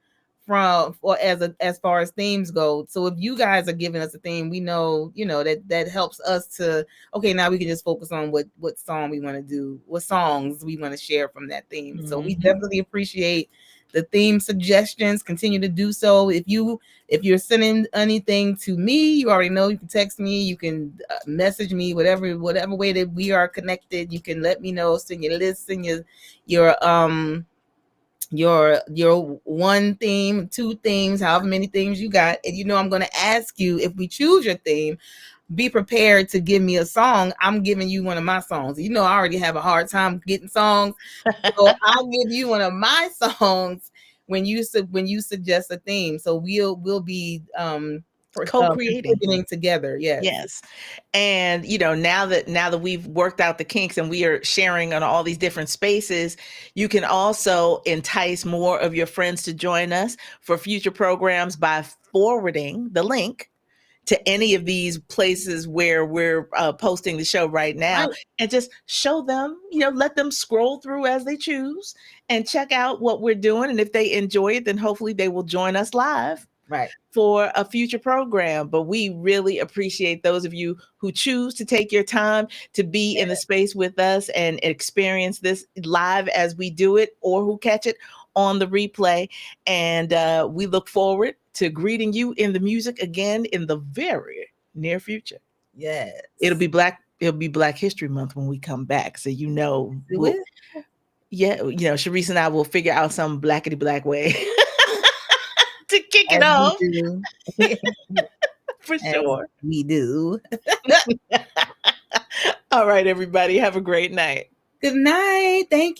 A: as far as themes go. So if you guys are giving us a theme, we know, that helps us to, okay, now we can just focus on what song we want to do, what songs we want to share from that theme. Mm-hmm. So we definitely appreciate the theme suggestions. Continue to do so. If you're sending anything to me, you already know, you can text me, you can message me, whatever way that we are connected, you can let me know, send your list, send your one theme, two themes, however many themes you got. And I'm going to ask you, if we choose your theme, be prepared to give me a song. I'm giving you one of my songs. I already have a hard time getting songs, so I'll give you one of my songs when you suggest a theme. So we'll be co-creating together. Yes.
B: And now that we've worked out the kinks and we are sharing on all these different spaces, you can also entice more of your friends to join us for future programs by forwarding the link to any of these places where we're posting the show right now, right. And just show them, let them scroll through as they choose and check out what we're doing. And if they enjoy it, then hopefully they will join us live.
A: Right.
B: For a future program. But we really appreciate those of you who choose to take your time to be in the space with us and experience this live as we do it, or who catch it on the replay. And we look forward to greeting you in the music again in the very near future.
A: Yes.
B: It'll be Black History Month when we come back. So Shareese and I will figure out some blackety black way to kick it off. For sure.
A: We do.
B: All right, everybody. Have a great night.
A: Good night. Thank you.